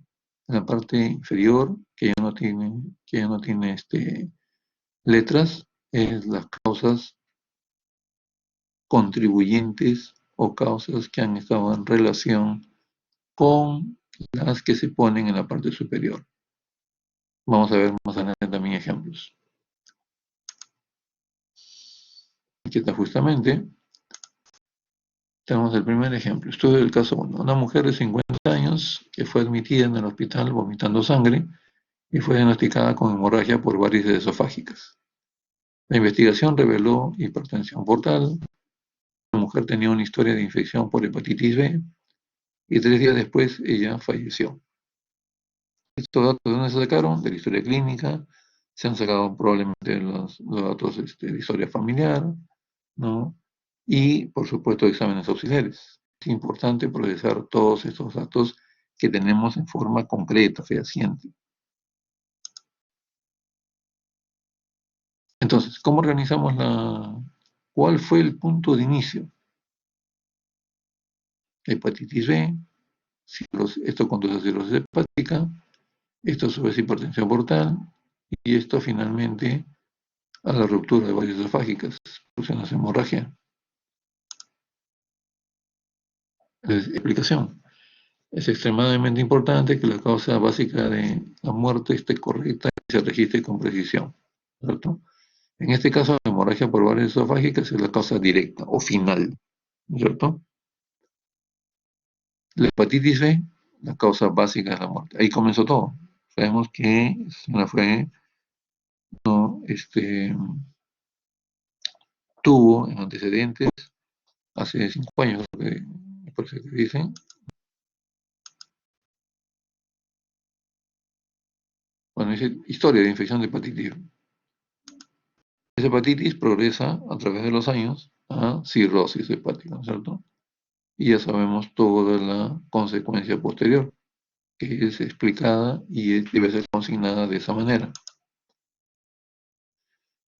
en la parte inferior, que ya no tiene letras, es las causas contribuyentes o causas que han estado en relación con las que se ponen en la parte superior. Vamos a ver más adelante también ejemplos. Aquí está justamente. Tenemos el primer ejemplo. Estudio del caso 1. Una mujer de 50 años que fue admitida en el hospital vomitando sangre y fue diagnosticada con hemorragia por varices esofágicas. La investigación reveló hipertensión portal. La mujer tenía una historia de infección por hepatitis B y 3 días después ella falleció. Estos datos de dónde se sacaron, de la historia clínica, se han sacado probablemente los datos de historia familiar, ¿no? Y, por supuesto, exámenes auxiliares. Es importante procesar todos estos datos que tenemos en forma concreta, fehaciente. Entonces, ¿cómo organizamos cuál fue el punto de inicio? Hepatitis B, esto conduce a cirrosis hepática, esto a su vez hipertensión portal, y esto finalmente a la ruptura de varices esofágicas, produciendo hemorragia. Explicación. Es extremadamente importante que la causa básica de la muerte esté correcta y se registre con precisión, ¿cierto? En este caso, la hemorragia por varices esofágicas es la causa directa o final, ¿cierto? La hepatitis B, la causa básica de la muerte. Ahí comenzó todo. Sabemos que no, tuvo en antecedentes hace 5 años, me parece que dicen, Bueno, dice historia de infección de hepatitis. Esa hepatitis progresa a través de los años a cirrosis hepática, ¿no es cierto? Y ya sabemos toda la consecuencia posterior, que es explicada y debe ser consignada de esa manera.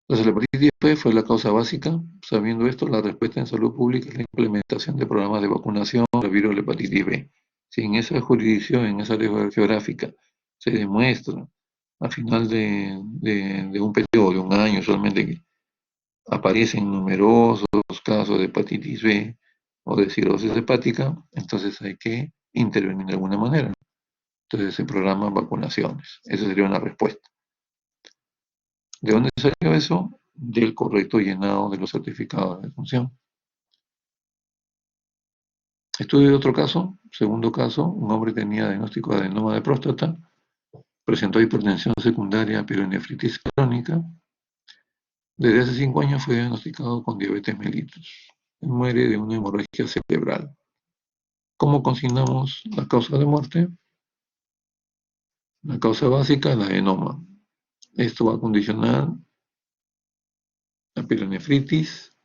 Entonces, la hepatitis B fue la causa básica. Sabiendo esto, la respuesta en salud pública es la implementación de programas de vacunación contra el virus de la hepatitis B. Si en esa jurisdicción, en esa área geográfica, se demuestra al final de un periodo de un año solamente que aparecen numerosos casos de hepatitis B o de cirrosis hepática, entonces hay que intervenir de alguna manera. Entonces se programan vacunaciones. Esa sería una respuesta. ¿De dónde salió eso? Del correcto llenado de los certificados de defunción. Estudio de otro caso, segundo caso, un hombre tenía diagnóstico de adenoma de próstata, presentó hipertensión secundaria, pielonefritis crónica. Desde hace 5 años fue diagnosticado con diabetes mellitus. Él muere de una hemorragia cerebral. ¿Cómo consignamos la causa de muerte? La causa básica, la adenoma. Esto va a condicionar la pielonefritis,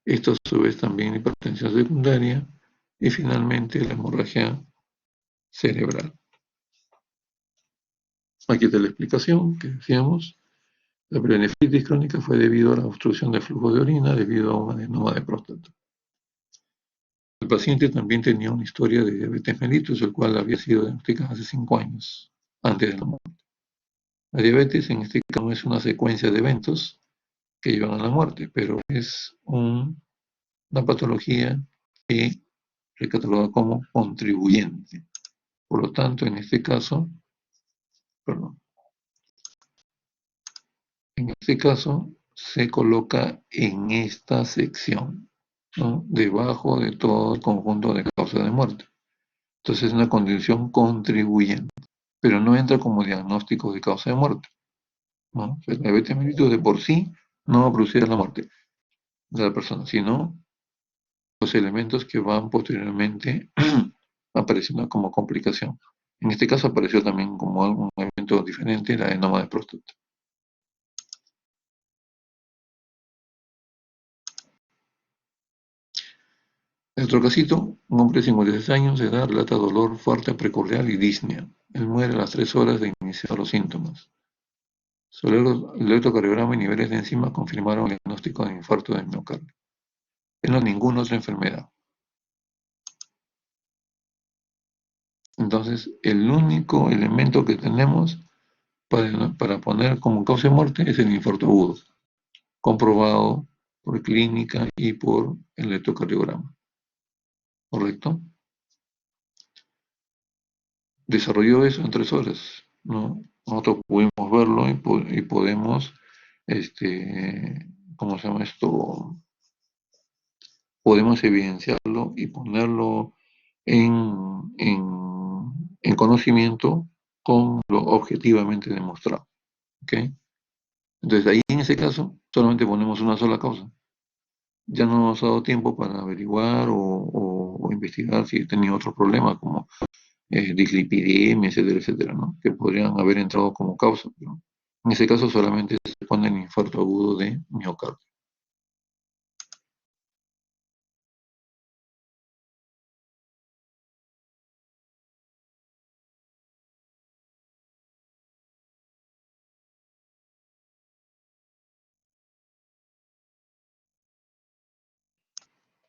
esto a su vez también hipertensión secundaria y finalmente la hemorragia cerebral. Aquí está la explicación que decíamos. La pielonefritis crónica fue debido a la obstrucción del flujo de orina debido a un adenoma de próstata. El paciente también tenía una historia de diabetes mellitus, el cual había sido diagnosticado hace 5 años, antes de la muerte. La diabetes en este caso no es una secuencia de eventos que llevan a la muerte, pero es una patología que se cataloga como contribuyente. Por lo tanto, en este caso, se coloca en esta sección, ¿no? Debajo de todo el conjunto de causas de muerte. Entonces es una condición contribuyente, pero no entra como diagnóstico de causa de muerte, ¿no? O sea, la diabetes mellitus de por sí no va a producir la muerte de la persona, sino los elementos que van posteriormente apareciendo como complicación. En este caso apareció también como algún evento diferente la adenoma de próstata. En otro casito, un hombre de 56 años de edad relata dolor fuerte precordial y disnea. Él muere a las 3 horas de iniciar los síntomas. Su electrocardiograma y niveles de enzimas confirmaron el diagnóstico de infarto de miocardio. Él no tiene ninguna otra enfermedad. Entonces, el único elemento que tenemos para poner como causa de muerte es el infarto agudo, comprobado por clínica y por electrocardiograma. ¿Correcto? Desarrolló eso en 3 horas, ¿no? Nosotros pudimos verlo y podemos, ¿cómo se llama esto? Podemos evidenciarlo y ponerlo en conocimiento con lo objetivamente demostrado. ¿Ok? Entonces ahí en ese caso solamente ponemos una sola causa. Ya no nos ha dado tiempo para averiguar o investigar si tenía otro problema como dislipidemia, etcétera, etcétera, ¿no? Que podrían haber entrado como causa, pero en ese caso solamente se pone el infarto agudo de miocardio.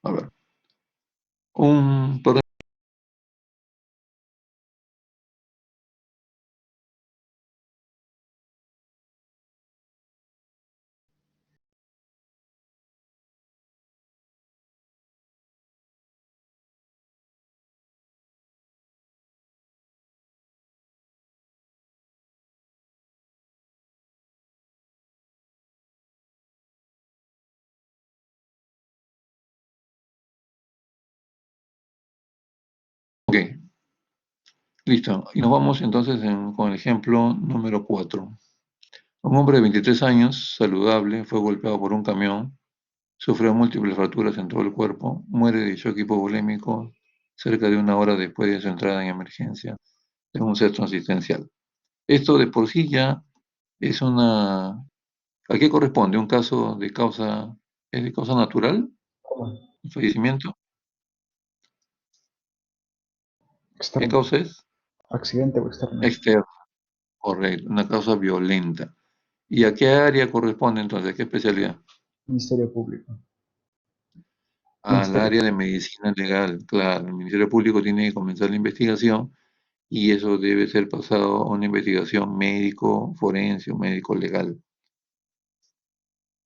A ver, un ok, listo. Y nos vamos entonces con el ejemplo número 4. Un hombre de 23 años, saludable, fue golpeado por un camión, sufrió múltiples fracturas en todo el cuerpo, muere de shock hipovolémico cerca de 1 hora después de su entrada en emergencia en un centro asistencial. Esto de por sí ya es una... ¿A qué corresponde? ¿Un caso de causa, es de causa natural? ¿Un fallecimiento? ¿Qué Externo. causa es? Accidente o externo. Externa, correcto, una causa violenta. ¿Y a qué área corresponde entonces? ¿A qué especialidad? Ministerio Público. Al Ministerio. área de medicina legal, claro. El Ministerio Público tiene que comenzar la investigación y eso debe ser pasado a una investigación médico, forense o médico legal.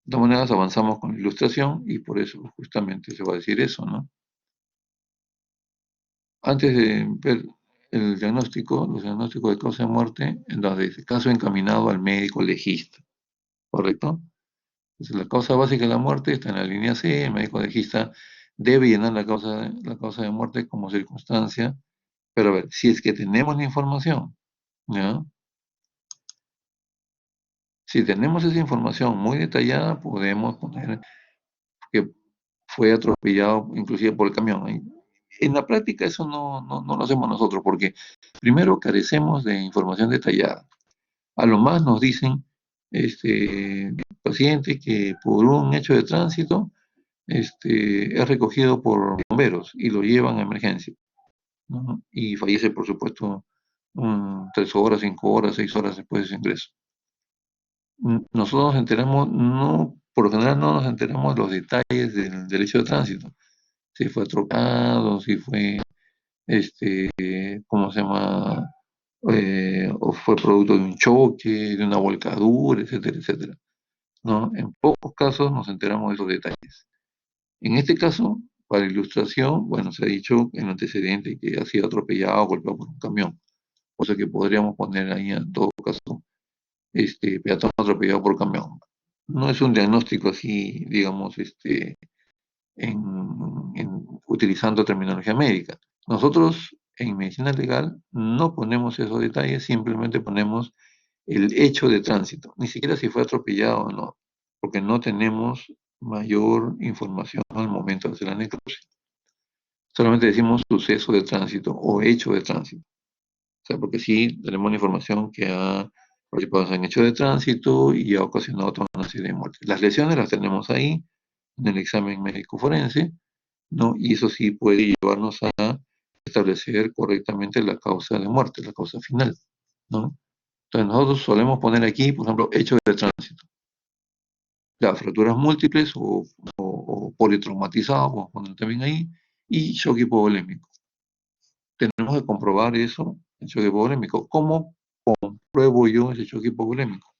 De todas maneras, avanzamos con la ilustración y por eso justamente se va a decir eso, ¿no? Antes de ver el diagnóstico, los diagnósticos de causa de muerte, en donde dice caso encaminado al médico legista, ¿correcto? Entonces, la causa básica de la muerte está en la línea C, el médico legista debe llenar la causa de muerte como circunstancia, pero a ver, si es que tenemos la información, ¿ya? Si tenemos esa información muy detallada, podemos poner que fue atropellado inclusive por el camión. En la práctica eso no lo hacemos nosotros, porque primero carecemos de información detallada. A lo más nos dicen, paciente que por un hecho de tránsito, es recogido por bomberos y lo llevan a emergencia, ¿no? Y fallece, por supuesto, 3 horas, 5 horas, 6 horas después de su ingreso. Nosotros nos enteramos, no, por lo general no nos enteramos de los detalles del hecho de tránsito. Si fue trocado, si fue, ¿cómo se llama? O fue producto de un choque, de una volcadura, etcétera, etcétera, ¿no? En pocos casos nos enteramos de esos detalles. En este caso, para ilustración, bueno, se ha dicho en antecedente que ha sido atropellado o golpeado por un camión, o sea que podríamos poner ahí en todo caso, peatón atropellado por camión. No es un diagnóstico así, digamos, en, utilizando terminología médica. Nosotros en medicina legal no ponemos esos detalles, simplemente ponemos el hecho de tránsito, ni siquiera si fue atropellado o no, porque no tenemos mayor información al momento de hacer la necropsia. Solamente decimos suceso de tránsito o hecho de tránsito. O sea, porque sí tenemos la información que ha participado en hecho de tránsito y ha ocasionado toda una serie de muertes. Las lesiones las tenemos ahí en el examen médico forense, ¿no? Y eso sí puede llevarnos a establecer correctamente la causa de muerte, la causa final, ¿no? Entonces nosotros solemos poner aquí, por ejemplo, hecho de tránsito. Las fracturas múltiples o politraumatizado, vamos a poner también ahí, y shock hipovolémico. Tenemos que comprobar eso, el shock hipovolémico. ¿Cómo compruebo yo ese shock hipovolémico?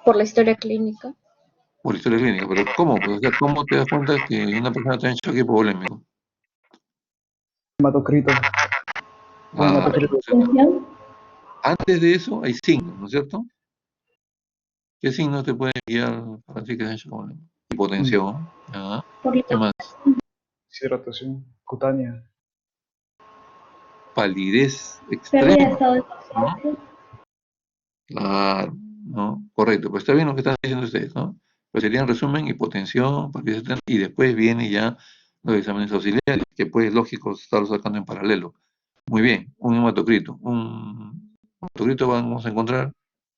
Por la historia clínica. Por historia clínica, pero ¿cómo? Pues, o sea, ¿cómo te das cuenta que una persona tiene shock hipovolémico? Hematocrito. Un Ah, hematocrito. Función. antes de eso hay signos, ¿no es cierto? ¿Qué signos te pueden guiar para decir que es shock hipovolémico? Hipotensión, ¿ya? Por la ¿Qué más? Deshidratación cutánea. Palidez pérdida de extrema, estado de ¿no? conciencia. Claro, ¿no? Correcto, pues está bien lo que están diciendo ustedes, ¿no? Pues sería en resumen hipotensión, palidez extrema, y después viene ya los exámenes auxiliares, que pues lógico estarlos sacando en paralelo. Muy bien, un hematocrito. Un hematocrito vamos a encontrar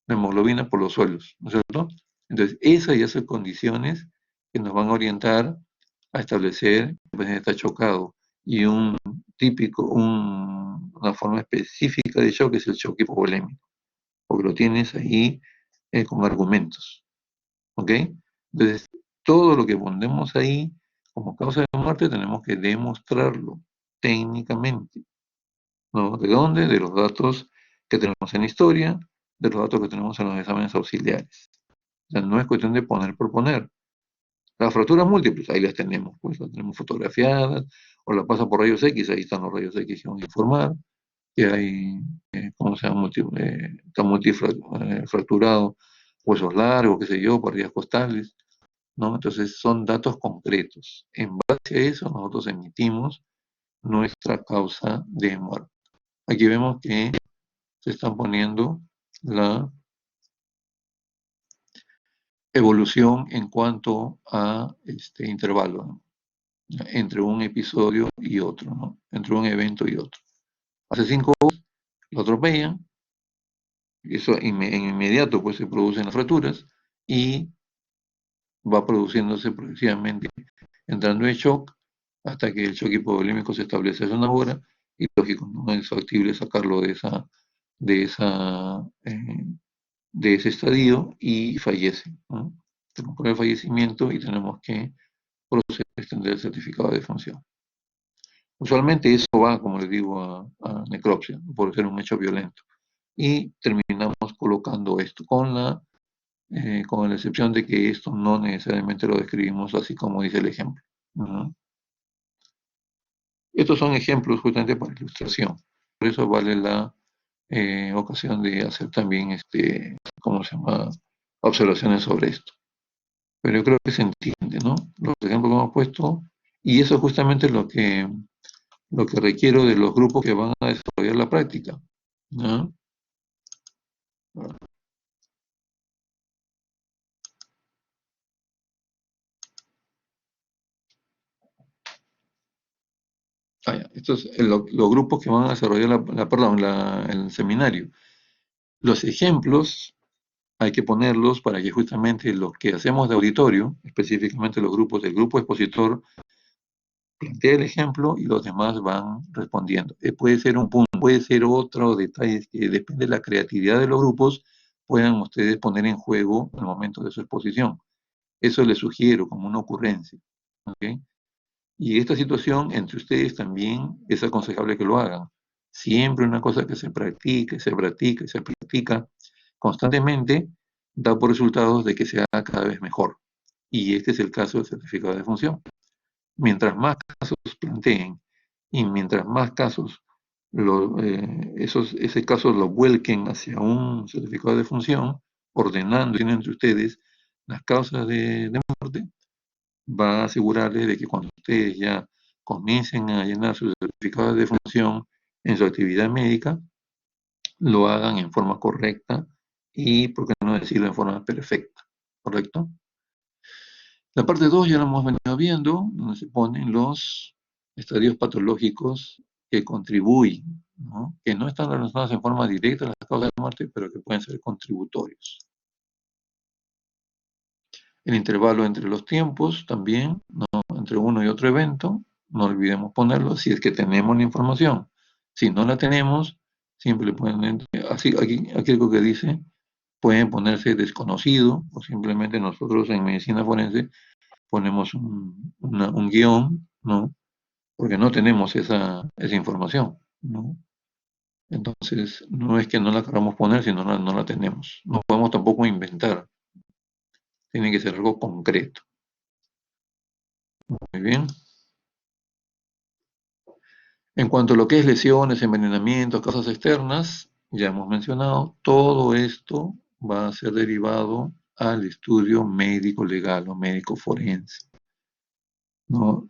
la hemoglobina por los suelos, ¿no es cierto? Entonces, esas ya son condiciones que nos van a orientar a establecer que el paciente está chocado. Y una forma específica de shock es el shock hipovolémico, porque lo tienes ahí con argumentos, ¿ok? Entonces, todo lo que ponemos ahí como causa de muerte tenemos que demostrarlo técnicamente, ¿no? ¿De dónde? De los datos que tenemos en la historia, de los datos que tenemos en los exámenes auxiliares. O sea, no es cuestión de poner por poner. Las fracturas múltiples, ahí las tenemos, pues las tenemos fotografiadas, o la pasa por rayos X, ahí están los rayos X que van a informar que hay, ¿cómo se llama? Está multifracturado, huesos largos, qué sé yo, parrillas costales, ¿no? Entonces son datos concretos. En base a eso nosotros emitimos nuestra causa de muerte. Aquí vemos que se están poniendo la evolución en cuanto a este intervalo, ¿no? ¿ya? Entre un episodio y otro, ¿no? Entre un evento y otro. Hace 5 horas lo atropellan, eso en inmediato pues se producen las fracturas y va produciéndose progresivamente, entrando en shock hasta que el shock hipovolímico se establece hace una hora y lógico, no es factible sacarlo de esa, de ese estadio y fallece, ¿no? Tenemos que el fallecimiento y tenemos que proceder a extender el certificado de defunción. Usualmente eso va, como les digo, a necropsia, por ser un hecho violento. Y terminamos colocando esto con la excepción de que esto no necesariamente lo describimos así como dice el ejemplo. ¿No? Estos son ejemplos justamente para ilustración. Por eso vale la ocasión de hacer también, ¿cómo se llama? Observaciones sobre esto. Pero yo creo que se entiende, ¿no? Los ejemplos que hemos puesto, y eso es justamente lo que requiero de los grupos que van a desarrollar la práctica, ¿no? Estos los grupos que van a desarrollar el seminario. Los ejemplos hay que ponerlos para que justamente los que hacemos de auditorio, específicamente los grupos del grupo expositor, plantea el ejemplo y los demás van respondiendo. Puede ser un punto, puede ser otro detalle que depende de la creatividad de los grupos, puedan ustedes poner en juego en el momento de su exposición. Eso les sugiero como una ocurrencia. ¿Okay? Y esta situación entre ustedes también es aconsejable que lo hagan. Siempre una cosa que se practica, se practica y se practica constantemente da por resultados de que se haga cada vez mejor. Y este es el caso del certificado de función. Mientras más casos planteen y mientras más casos ese caso lo vuelquen hacia un certificado de función, ordenando entre ustedes las causas de muerte, va a asegurarles de que cuando ustedes ya comiencen a llenar sus certificados de función en su actividad médica, lo hagan en forma correcta y, por qué no decirlo, en forma perfecta, ¿correcto? La parte 2 ya la hemos venido viendo, donde se ponen los estadios patológicos que contribuyen, ¿no? Que no están relacionados en forma directa a las causas de muerte, pero que pueden ser contributorios. El intervalo entre los tiempos también, ¿no? Entre uno y otro evento, no olvidemos ponerlo si es que tenemos la información. Si no la tenemos, simplemente, así, aquí algo que dice, pueden ponerse desconocido o simplemente nosotros en medicina forense ponemos un guión, ¿no? Porque no tenemos esa información, ¿no? Entonces, no es que no la queramos poner, sino no la tenemos. No podemos tampoco inventar, tiene que ser algo concreto. Muy bien. En cuanto a lo que es lesiones, envenenamientos, causas externas, ya hemos mencionado, todo esto va a ser derivado al estudio médico legal o médico forense, ¿no?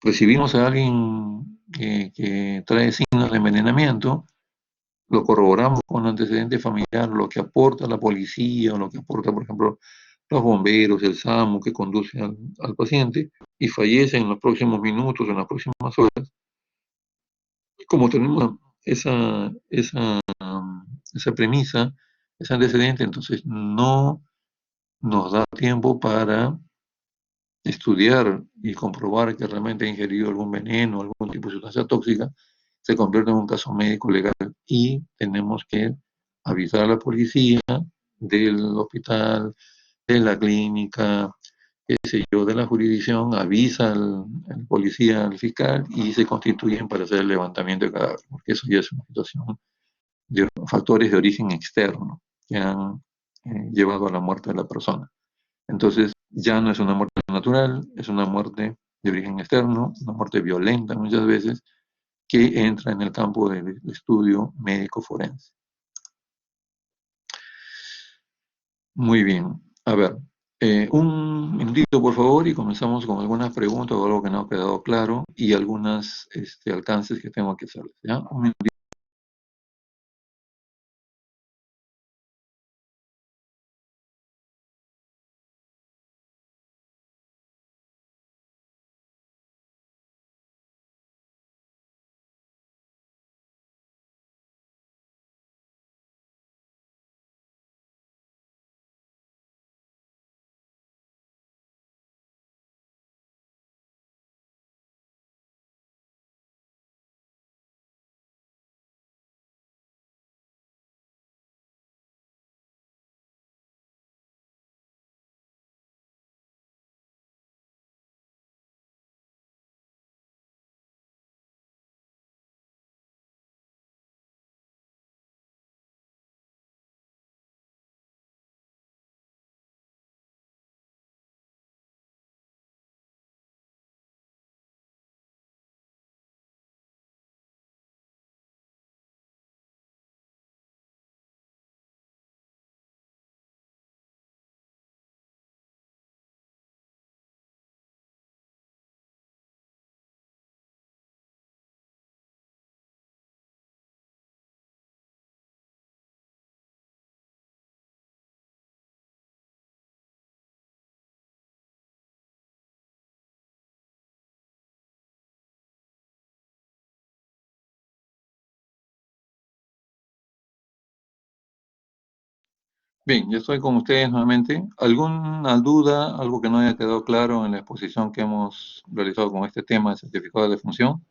Recibimos a alguien que trae signos de envenenamiento, lo corroboramos con antecedente familiar, lo que aporta la policía o lo que aporta, por ejemplo, los bomberos, el SAMU que conduce al paciente y fallece en los próximos minutos, en las próximas horas. Como tenemos esa premisa, ese antecedente, entonces no nos da tiempo para estudiar y comprobar que realmente ha ingerido algún veneno, algún tipo de sustancia tóxica, se convierte en un caso médico legal y tenemos que avisar a la policía del hospital, de la clínica, qué sé yo, de la jurisdicción, avisa al policía, al fiscal y se constituyen para hacer el levantamiento de cadáver, porque eso ya es una situación de factores de origen externo que han llevado a la muerte de la persona. Entonces, ya no es una muerte natural, es una muerte de origen externo, una muerte violenta muchas veces, que entra en el campo del estudio médico forense. Muy bien. A ver, un minutito por favor y comenzamos con algunas preguntas o algo que no ha quedado claro y algunos alcances que tengo que hacerles. ¿Ya? Un minutito. Bien, yo estoy con ustedes nuevamente. ¿Alguna duda, algo que no haya quedado claro en la exposición que hemos realizado con este tema de certificado de función?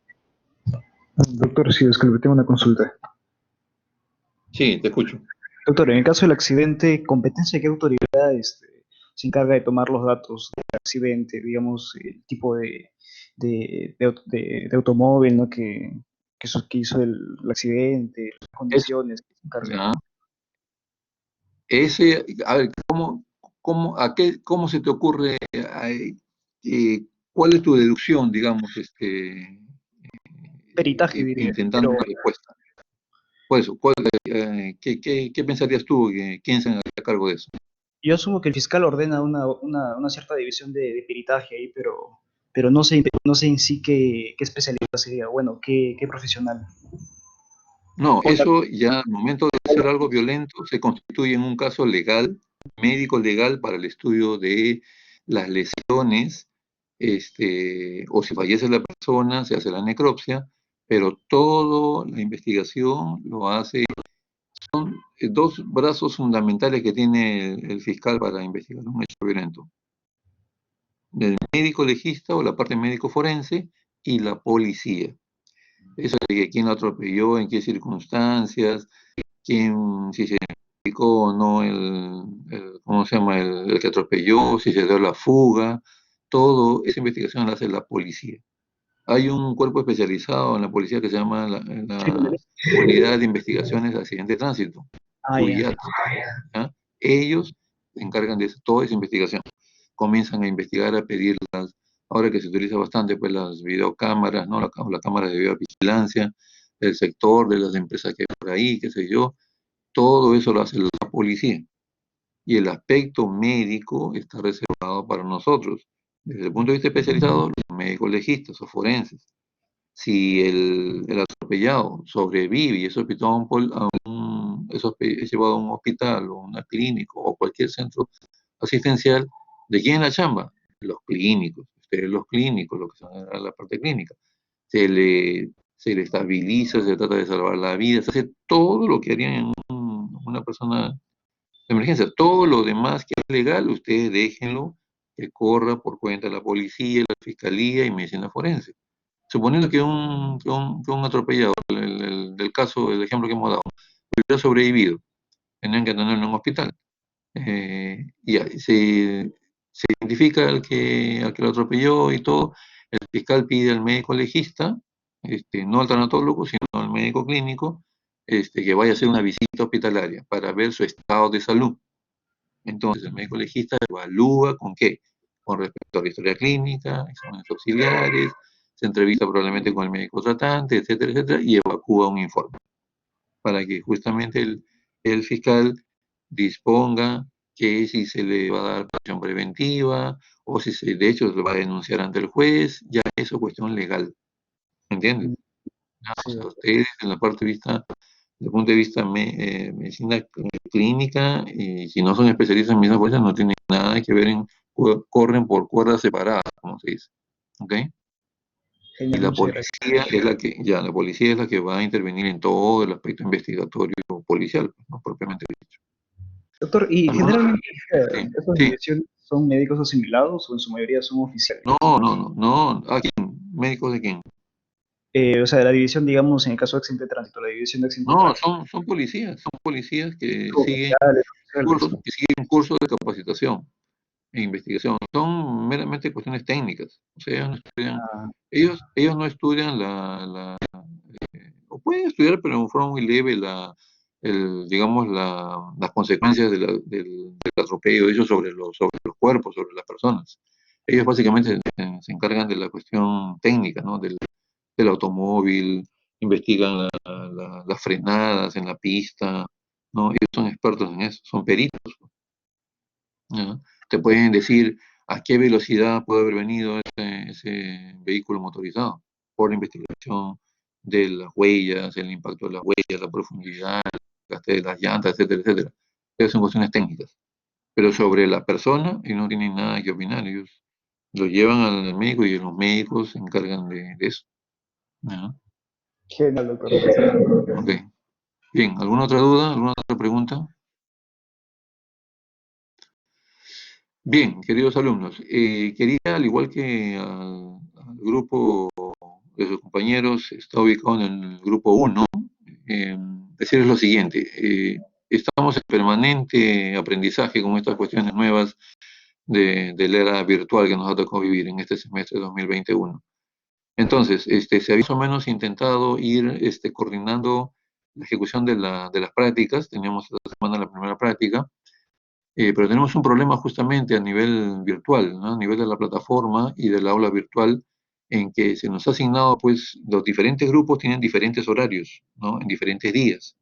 Doctor, sí, disculpe, tengo una consulta. Sí, te escucho. Doctor, en el caso del accidente, ¿competencia de qué autoridad se encarga de tomar los datos del accidente, digamos, el tipo de automóvil, ¿no? Que hizo el accidente, las Es, condiciones que se encarga? ya. A ver, ¿cómo se te ocurre, cuál es tu deducción, digamos, Peritaje, diría, intentando pero una respuesta? Por eso, ¿qué pensarías tú? ¿Quién se haga cargo de eso? yo asumo que el fiscal ordena una cierta división de peritaje ahí, pero no sé en sí qué especialidad sería, bueno, qué profesional. No, O eso ya al momento de hacer algo violento se constituye en un caso legal, médico legal para el estudio de las lesiones, o si fallece la persona, se hace la necropsia, pero toda la investigación lo hace, dos brazos fundamentales que tiene el fiscal para investigar un hecho violento: el médico legista o la parte médico forense y la policía. Eso de que quién lo atropelló, en qué circunstancias, quién, si se identificó o no ¿cómo se llama? El que atropelló, si se dio la fuga, todo esa investigación la hace la policía. Hay un cuerpo especializado en la policía que se llama sí, la Unidad de Investigaciones de Accidentes de Tránsito, ya. UIAT, ¿ya? Ellos se encargan de toda esa investigación. Comienzan a investigar, a pedir ahora que se utiliza bastante, pues las videocámaras, ¿no? La cámara de videovigilancia del sector, de las empresas que hay por ahí, qué sé yo, todo eso lo hace la policía. Y el aspecto médico está reservado para nosotros. Desde el punto de vista especializado, los médicos legistas o forenses. Si el atropellado sobrevive y es hospitalizado es llevado a un hospital o una clínica o cualquier centro asistencial, ¿de quién es la chamba? Los clínicos, ustedes los clínicos, lo que son la parte clínica. Se le estabiliza, se trata de salvar la vida, se hace todo lo que harían en una persona de emergencia. Todo lo demás que es legal, ustedes déjenlo que corra por cuenta de la policía, la fiscalía y medicina forense. Suponiendo que un atropellado, del caso, el ejemplo que hemos dado, hubiera sobrevivido, tenían que tenerlo en un hospital. Y ahí se identifica al que lo atropelló y todo. El fiscal pide al médico legista, no al tanatólogo, sino al médico clínico, que vaya a hacer una visita hospitalaria para ver su estado de salud. Entonces, el médico legista evalúa con qué, con respecto a la historia clínica, exámenes auxiliares, se entrevista probablemente con el médico tratante, etcétera, etcétera, y evacúa un informe para que justamente el fiscal disponga que si se le va a dar prisión preventiva o si de hecho se va a denunciar ante el juez, ya eso es cuestión legal, ¿entiendes? O Sí, sea, doctor. ustedes en la parte de vista, desde el punto de vista medicina clínica, y si no son especialistas en medicina forense, no tienen nada que ver corren por cuerdas separadas, como se dice, ¿ok? Y Genial, la muchas gracias. policía es la policía es la que va a intervenir en todo el aspecto investigatorio policial, ¿no? Propiamente dicho. Doctor, y ¿Alguna otra? generalmente Sí, estas sí. divisiones son médicos asimilados o en su mayoría son oficiales. No, no, no, no. ¿A quién? ¿Médicos de quién? O sea, la división, digamos, en el caso de accidente de tránsito, la división de accidente de No, tránsito, son policías que siguen oficiales, oficiales, cursos, ¿no? que siguen cursos de capacitación e investigación. Son meramente cuestiones técnicas. O sea, Ah, ellos no estudian o pueden estudiar, pero en forma muy leve, digamos, las consecuencias del atropello de ellos sobre los cuerpos, sobre las personas. Ellos básicamente se encargan de la cuestión técnica, ¿no? Del automóvil, investigan las frenadas en la pista, ¿no? Ellos son expertos en eso, son peritos, ¿no? Te pueden decir a qué velocidad puede haber venido ese vehículo motorizado por la investigación de las huellas, el impacto de las huellas, la profundidad, el gasto de las llantas, etcétera, etcétera. Esas son cuestiones técnicas. Pero sobre la persona, ellos no tienen nada que opinar. Ellos lo llevan al médico y los médicos se encargan de eso, ¿no? genial, doctor, muchas gracias. Ok. Bien, ¿alguna otra duda? ¿Alguna otra pregunta? Bien, queridos alumnos, quería, al igual que al grupo de sus compañeros, está ubicado en el grupo 1, decirles lo siguiente. Estamos en permanente aprendizaje con estas cuestiones nuevas de la era virtual que nos ha tocado vivir en este semestre 2021. Entonces, se había más o menos intentado ir coordinando la ejecución de las prácticas. Teníamos esta semana la primera práctica, pero tenemos un problema justamente a nivel virtual, ¿no? A nivel de la plataforma y del aula virtual, en que se nos ha asignado, pues, los diferentes grupos tienen diferentes horarios, ¿no? En diferentes días.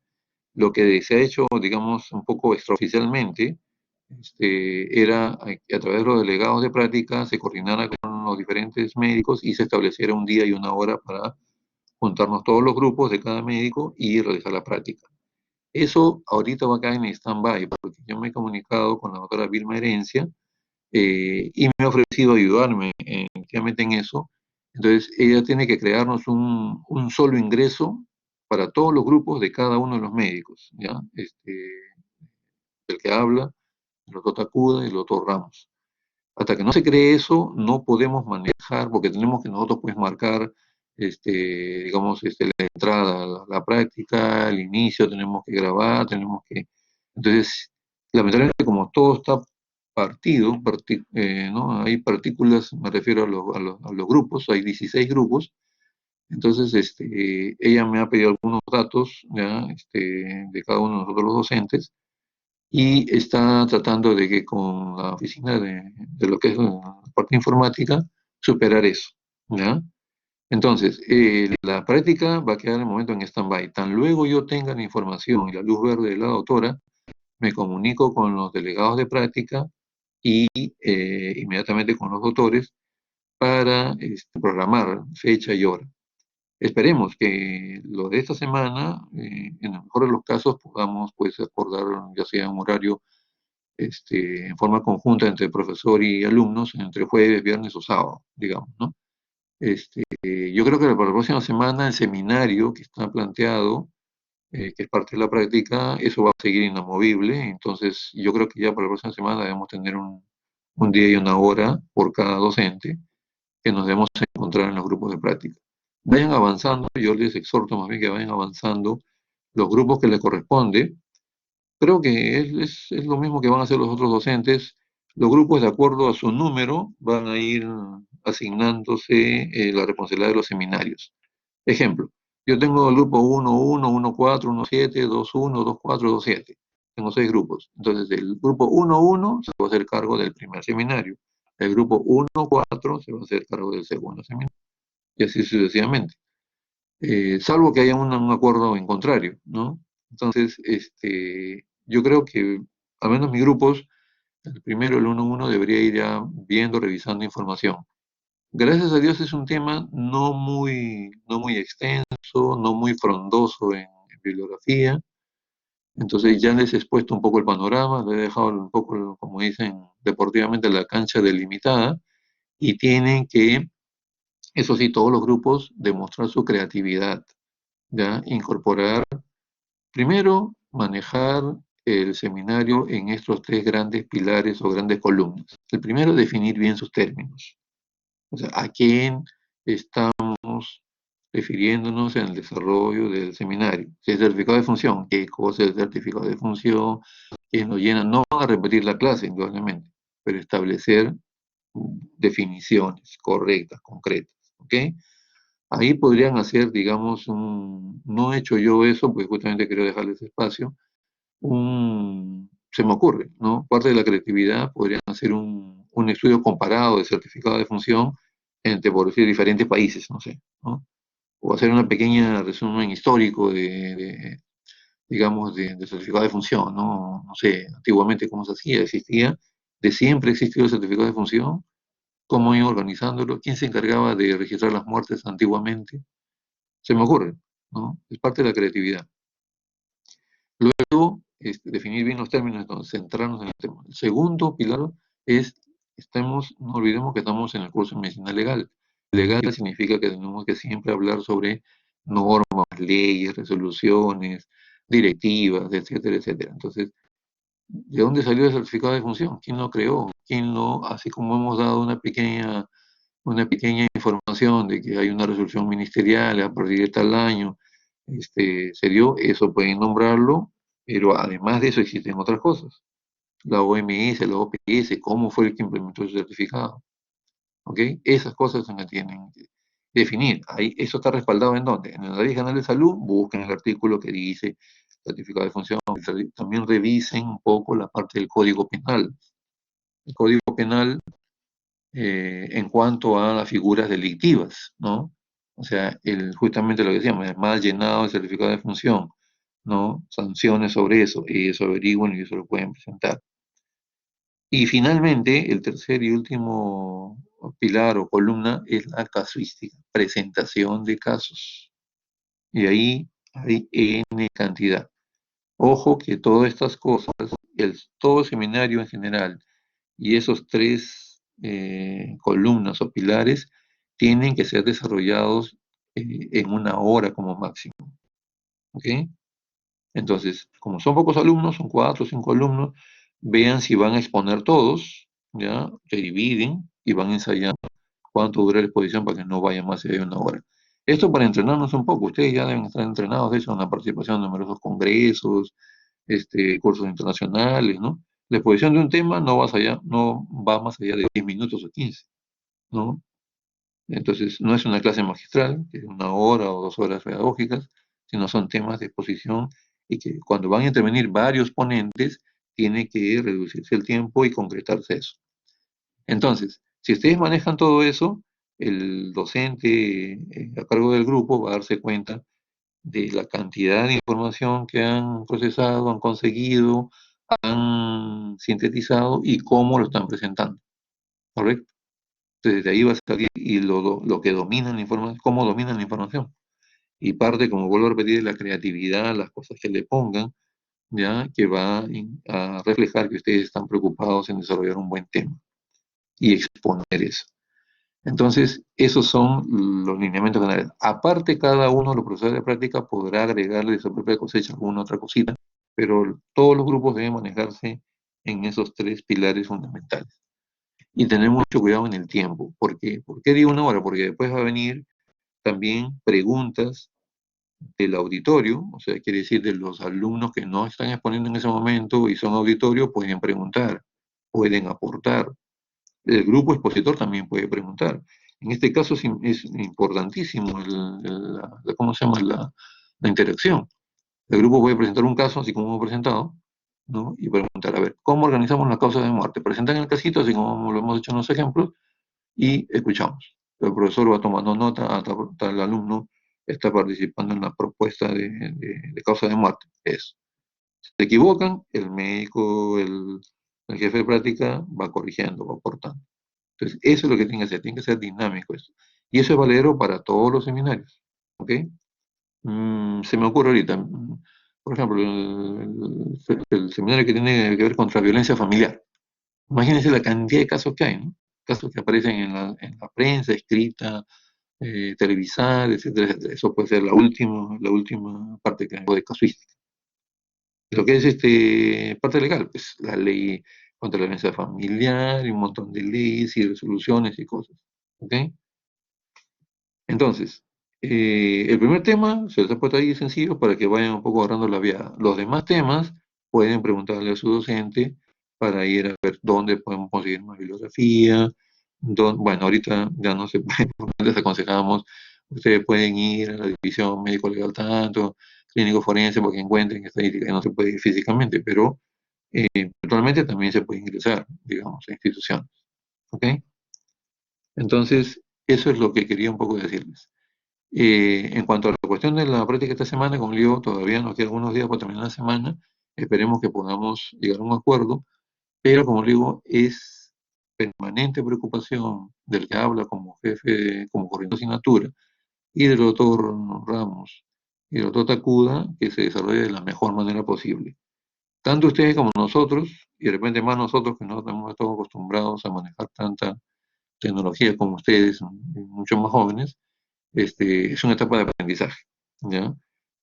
Lo que se ha hecho, digamos, un poco extraoficialmente, era que a través de los delegados de práctica se coordinara con los diferentes médicos y se estableciera un día y una hora para juntarnos todos los grupos de cada médico y realizar la práctica. Eso ahorita va a caer en stand-by, porque yo me he comunicado con la doctora Vilma Herencia y me ha ofrecido ayudarme efectivamente en eso. Entonces, ella tiene que crearnos un solo ingreso para todos los grupos de cada uno de los médicos, ¿ya? El que habla, el doctor Takuda y el doctor Ramos. Hasta que no se cree eso, no podemos manejar, porque tenemos que nosotros pues marcar, digamos, la entrada, la práctica, el inicio, tenemos que grabar, tenemos que... Entonces, lamentablemente como todo está partido, ¿no? Hay partículas, me refiero a los grupos, hay 16 grupos, entonces ella me ha pedido algunos datos, ¿ya? De cada uno de nosotros los docentes, y está tratando de que con la oficina de lo que es la parte informática, superar eso, ¿ya? Entonces, la práctica va a quedar en el momento en stand-by. Tan luego yo tenga la información y la luz verde de la doctora, me comunico con los delegados de práctica y inmediatamente con los doctores para programar fecha y hora. Esperemos que lo de esta semana, en el mejor de los casos, podamos pues acordar ya sea un horario en forma conjunta entre profesor y alumnos, entre jueves, viernes o sábado, digamos, ¿no? Yo creo que para la próxima semana el seminario que está planteado, que es parte de la práctica, eso va a seguir inamovible, entonces yo creo que ya para la próxima semana debemos tener un día y una hora por cada docente que nos debemos encontrar en los grupos de práctica. Vayan avanzando, yo les exhorto más bien que vayan avanzando los grupos que les corresponde. Creo que es lo mismo que van a hacer los otros docentes. Los grupos, de acuerdo a su número, van a ir asignándose la responsabilidad de los seminarios. Ejemplo, yo tengo el grupo 1.1, 1.4, 1.7, 2.1, 2.4, 2.7. Tengo 6 grupos. Entonces, el grupo 1.1 se va a hacer cargo del primer seminario. El grupo 1.4 se va a hacer cargo del segundo seminario. Y así sucesivamente. Salvo que haya un acuerdo en contrario, ¿no? Entonces, yo creo que, al menos mis grupos, el primero, el 1.1, debería ir ya viendo, revisando información. Gracias a Dios es un tema no muy extenso, no muy frondoso en bibliografía. Entonces ya les he expuesto un poco el panorama, les he dejado un poco, como dicen deportivamente, la cancha delimitada y tienen que, eso sí, todos los grupos, demostrar su creatividad, ¿ya? Incorporar, primero, manejar el seminario en estos 3 grandes pilares o grandes columnas. El primero, definir bien sus términos. O sea, a quién estamos refiriéndonos en el desarrollo del seminario. Si es certificado de función, qué cosa es el certificado de función, quién lo llena. No van a repetir la clase, indudablemente, pero establecer definiciones correctas, concretas, ¿ok? Ahí podrían hacer, digamos, no he hecho yo eso, porque justamente quiero dejarles espacio, se me ocurre, ¿no? Parte de la creatividad podrían hacer un estudio comparado de certificado de función entre, por decir, diferentes países, no sé, ¿no? O hacer una pequeña resumen histórico digamos, de certificado de función, ¿no? No sé, antiguamente cómo se hacía, existía, de siempre existió el certificado de función, cómo iban organizándolo, quién se encargaba de registrar las muertes antiguamente, se me ocurre, ¿no? Es parte de la creatividad. Luego, definir bien los términos, entonces, centrarnos en el tema. El segundo pilar es, no olvidemos que estamos en el curso de medicina legal. Legal significa que tenemos que siempre hablar sobre normas, leyes, resoluciones, directivas, etcétera, etcétera. Entonces, ¿de dónde salió el certificado de función? ¿Quién lo creó? así como hemos dado una pequeña información de que hay una resolución ministerial a partir de tal año, se dio, eso pueden nombrarlo, pero además de eso existen otras cosas. La OMS, la OPS, cómo fue el que implementó el certificado. ¿Ok? Esas cosas se tienen que definir. Ahí, ¿eso está respaldado en dónde? En la Ley General de Salud, busquen el artículo que dice certificado de función. También revisen un poco la parte del Código Penal. El Código Penal en cuanto a las figuras delictivas, ¿no? O sea, justamente lo que decíamos, es mal llenado el certificado de función, ¿no? Sanciones sobre eso, y eso averigüen y eso lo pueden presentar. Y finalmente, el tercer y último pilar o columna es la casuística, presentación de casos. Y ahí hay N cantidad. Ojo que todas estas cosas, todo el seminario en general y esos tres columnas o pilares tienen que ser desarrollados en una hora como máximo. ¿Ok? Entonces, como son pocos alumnos, son 4 o 5 alumnos, vean si van a exponer todos, ¿ya? Se dividen y van ensayando cuánto dura la exposición para que no vaya más allá de una hora. Esto para entrenarnos un poco. Ustedes ya deben estar entrenados, de hecho, en la participación en numerosos congresos, cursos internacionales, ¿no? La exposición de un tema no va más allá de 10 minutos o 15, ¿no? Entonces, no es una clase magistral, que es una hora o 2 horas pedagógicas, sino son temas de exposición y que cuando van a intervenir varios ponentes, tiene que reducirse el tiempo y concretarse eso. Entonces, si ustedes manejan todo eso, el docente a cargo del grupo va a darse cuenta de la cantidad de información que han procesado, han conseguido, han sintetizado y cómo lo están presentando, ¿correcto? Entonces de ahí va a salir y lo que dominan la información, cómo dominan la información. Y parte, como vuelvo a repetir, de la creatividad, las cosas que le pongan, ya que va a reflejar que ustedes están preocupados en desarrollar un buen tema y exponer eso. Entonces, esos son los lineamientos generales. Aparte, cada uno de los profesores de práctica podrá agregarle de su propia cosecha alguna otra cosita, pero todos los grupos deben manejarse en esos tres pilares fundamentales. Y tener mucho cuidado en el tiempo. ¿Por qué? ¿Por qué digo una hora? Porque después va a venir también preguntas del auditorio, o sea, quiere decir de los alumnos que no están exponiendo en ese momento y son auditorio, pueden preguntar, pueden aportar. El grupo expositor también puede preguntar. En este caso es importantísimo ¿cómo se llama? La interacción. El grupo puede presentar un caso, así como hemos presentado, ¿no? Y preguntar, a ver, ¿cómo organizamos la causa de muerte? Presentan el casito, así como lo hemos hecho en los ejemplos, y escuchamos. El profesor va tomando nota, tal alumno está participando en la propuesta de causa de muerte. Eso. Si se equivocan, el médico, el jefe de práctica va corrigiendo, va aportando. Entonces, eso es lo que tiene que ser dinámico eso. Y eso es valedero para todos los seminarios. ¿Ok? Se me ocurre ahorita, por ejemplo, el seminario que tiene que ver contra violencia familiar. Imagínense la cantidad de casos que hay, ¿no? Casos que aparecen en la prensa, escrita, televisada, etcétera, etcétera. Eso puede ser la última parte que de casuística. Lo que es parte legal, pues la ley contra la violencia familiar y un montón de leyes y resoluciones y cosas. ¿Ok? Entonces, el primer tema se les ha puesto ahí sencillo para que vayan un poco agarrando la vía. Los demás temas pueden preguntarle a su docente para ir a ver dónde podemos conseguir más bibliografía. Bueno, ahorita ya no se puede, les aconsejamos, ustedes pueden ir a la división médico legal tanto, clínico forense, porque encuentren estadística que no se puede ir físicamente, pero virtualmente también se puede ingresar, digamos, a instituciones. ¿Ok? Entonces, eso es lo que quería un poco decirles. En cuanto a la cuestión de la práctica esta semana, como digo, todavía nos quedan unos días para terminar la semana. Esperemos que podamos llegar a un acuerdo, pero como digo, es permanente preocupación del que habla como jefe, como corriente de asignatura, y del doctor Ramos y del doctor Takuda, que se desarrolle de la mejor manera posible. Tanto ustedes como nosotros, y de repente más nosotros que no estamos acostumbrados a manejar tanta tecnología como ustedes, mucho más jóvenes, es una etapa de aprendizaje, ¿ya?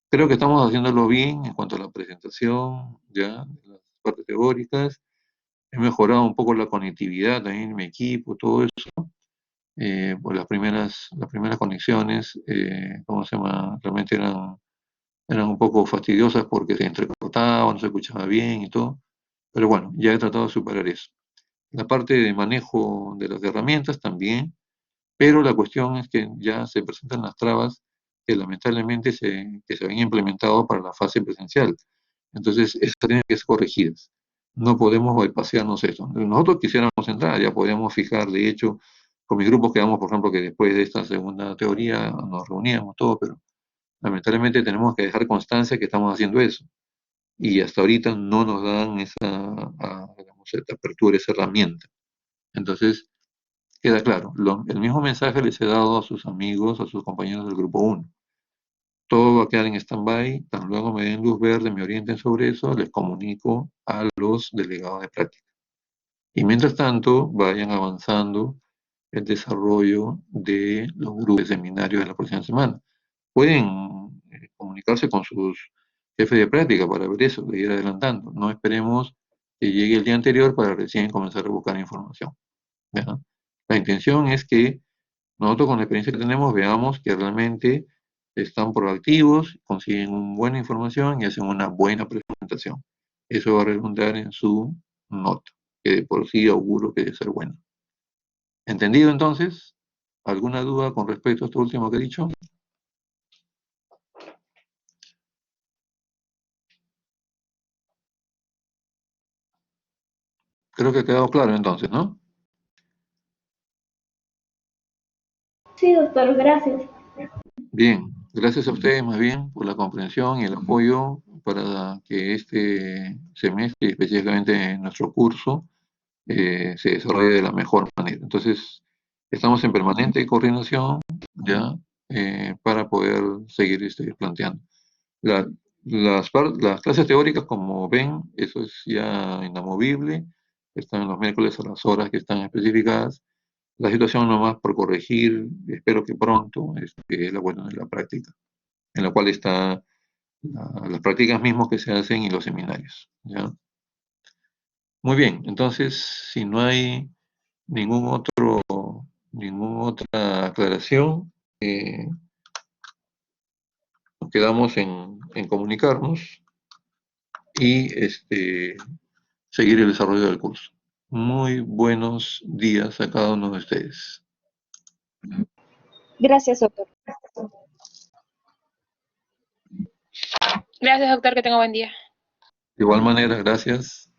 Creo que estamos haciéndolo bien en cuanto a la presentación, ¿ya? De las partes teóricas, He mejorado un poco la conectividad también en mi equipo, todo eso. Pues las primeras conexiones, ¿cómo se llama? Realmente eran un poco fastidiosas porque se entrecortaban, no se escuchaba bien y todo. Pero bueno, ya he tratado de superar eso. La parte de manejo de las herramientas también, pero la cuestión es que ya se presentan las trabas que lamentablemente que se habían implementado para la fase presencial. Entonces, esas tienen que ser corregidas. No podemos bypasearnos eso. Nosotros quisiéramos entrar, ya podríamos fijar, de hecho, con mis grupos quedamos, por ejemplo, que después de esta segunda teoría nos reuníamos todo, pero lamentablemente tenemos que dejar constancia que estamos haciendo eso. Y hasta ahorita no nos dan digamos, esta apertura, esa herramienta. Entonces, queda claro, el mismo mensaje les he dado a sus amigos, a sus compañeros del grupo 1. Todo va a quedar en stand-by, tan luego me den luz verde, me orienten sobre eso, les comunico a los delegados de práctica. Y mientras tanto, vayan avanzando el desarrollo de los grupos de seminarios de la próxima semana. Pueden comunicarse con sus jefes de práctica para ver eso, de ir adelantando. No esperemos que llegue el día anterior para recién comenzar a buscar información. ¿Ya? La intención es que nosotros con la experiencia que tenemos veamos que realmente están proactivos, consiguen una buena información y hacen una buena presentación. Eso va a redundar en su nota, que de por sí auguro que debe ser buena. ¿Entendido entonces? ¿Alguna duda con respecto a esto último que he dicho? Creo que ha quedado claro entonces, ¿no? Sí, doctor, gracias. Bien, gracias a ustedes más bien por la comprensión y el apoyo para que este semestre, específicamente nuestro curso, se desarrolle de la mejor manera. Entonces, estamos en permanente coordinación ya para poder seguir planteando. Las clases teóricas, como ven, eso es ya inamovible, están los miércoles a las horas que están especificadas. La situación nomás por corregir, espero que pronto, es la cuestión de la práctica, en la cual está las prácticas mismas que se hacen y los seminarios. ¿Ya? Muy bien, entonces, si no hay ninguna otra aclaración, nos quedamos en comunicarnos y seguir el desarrollo del curso. Muy buenos días a cada uno de ustedes. Gracias, doctor. Gracias, doctor, que tenga buen día. De igual manera, gracias.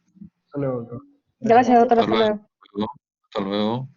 Hasta luego, doctor. Gracias, doctor. Hasta Hasta luego. luego. Hasta luego.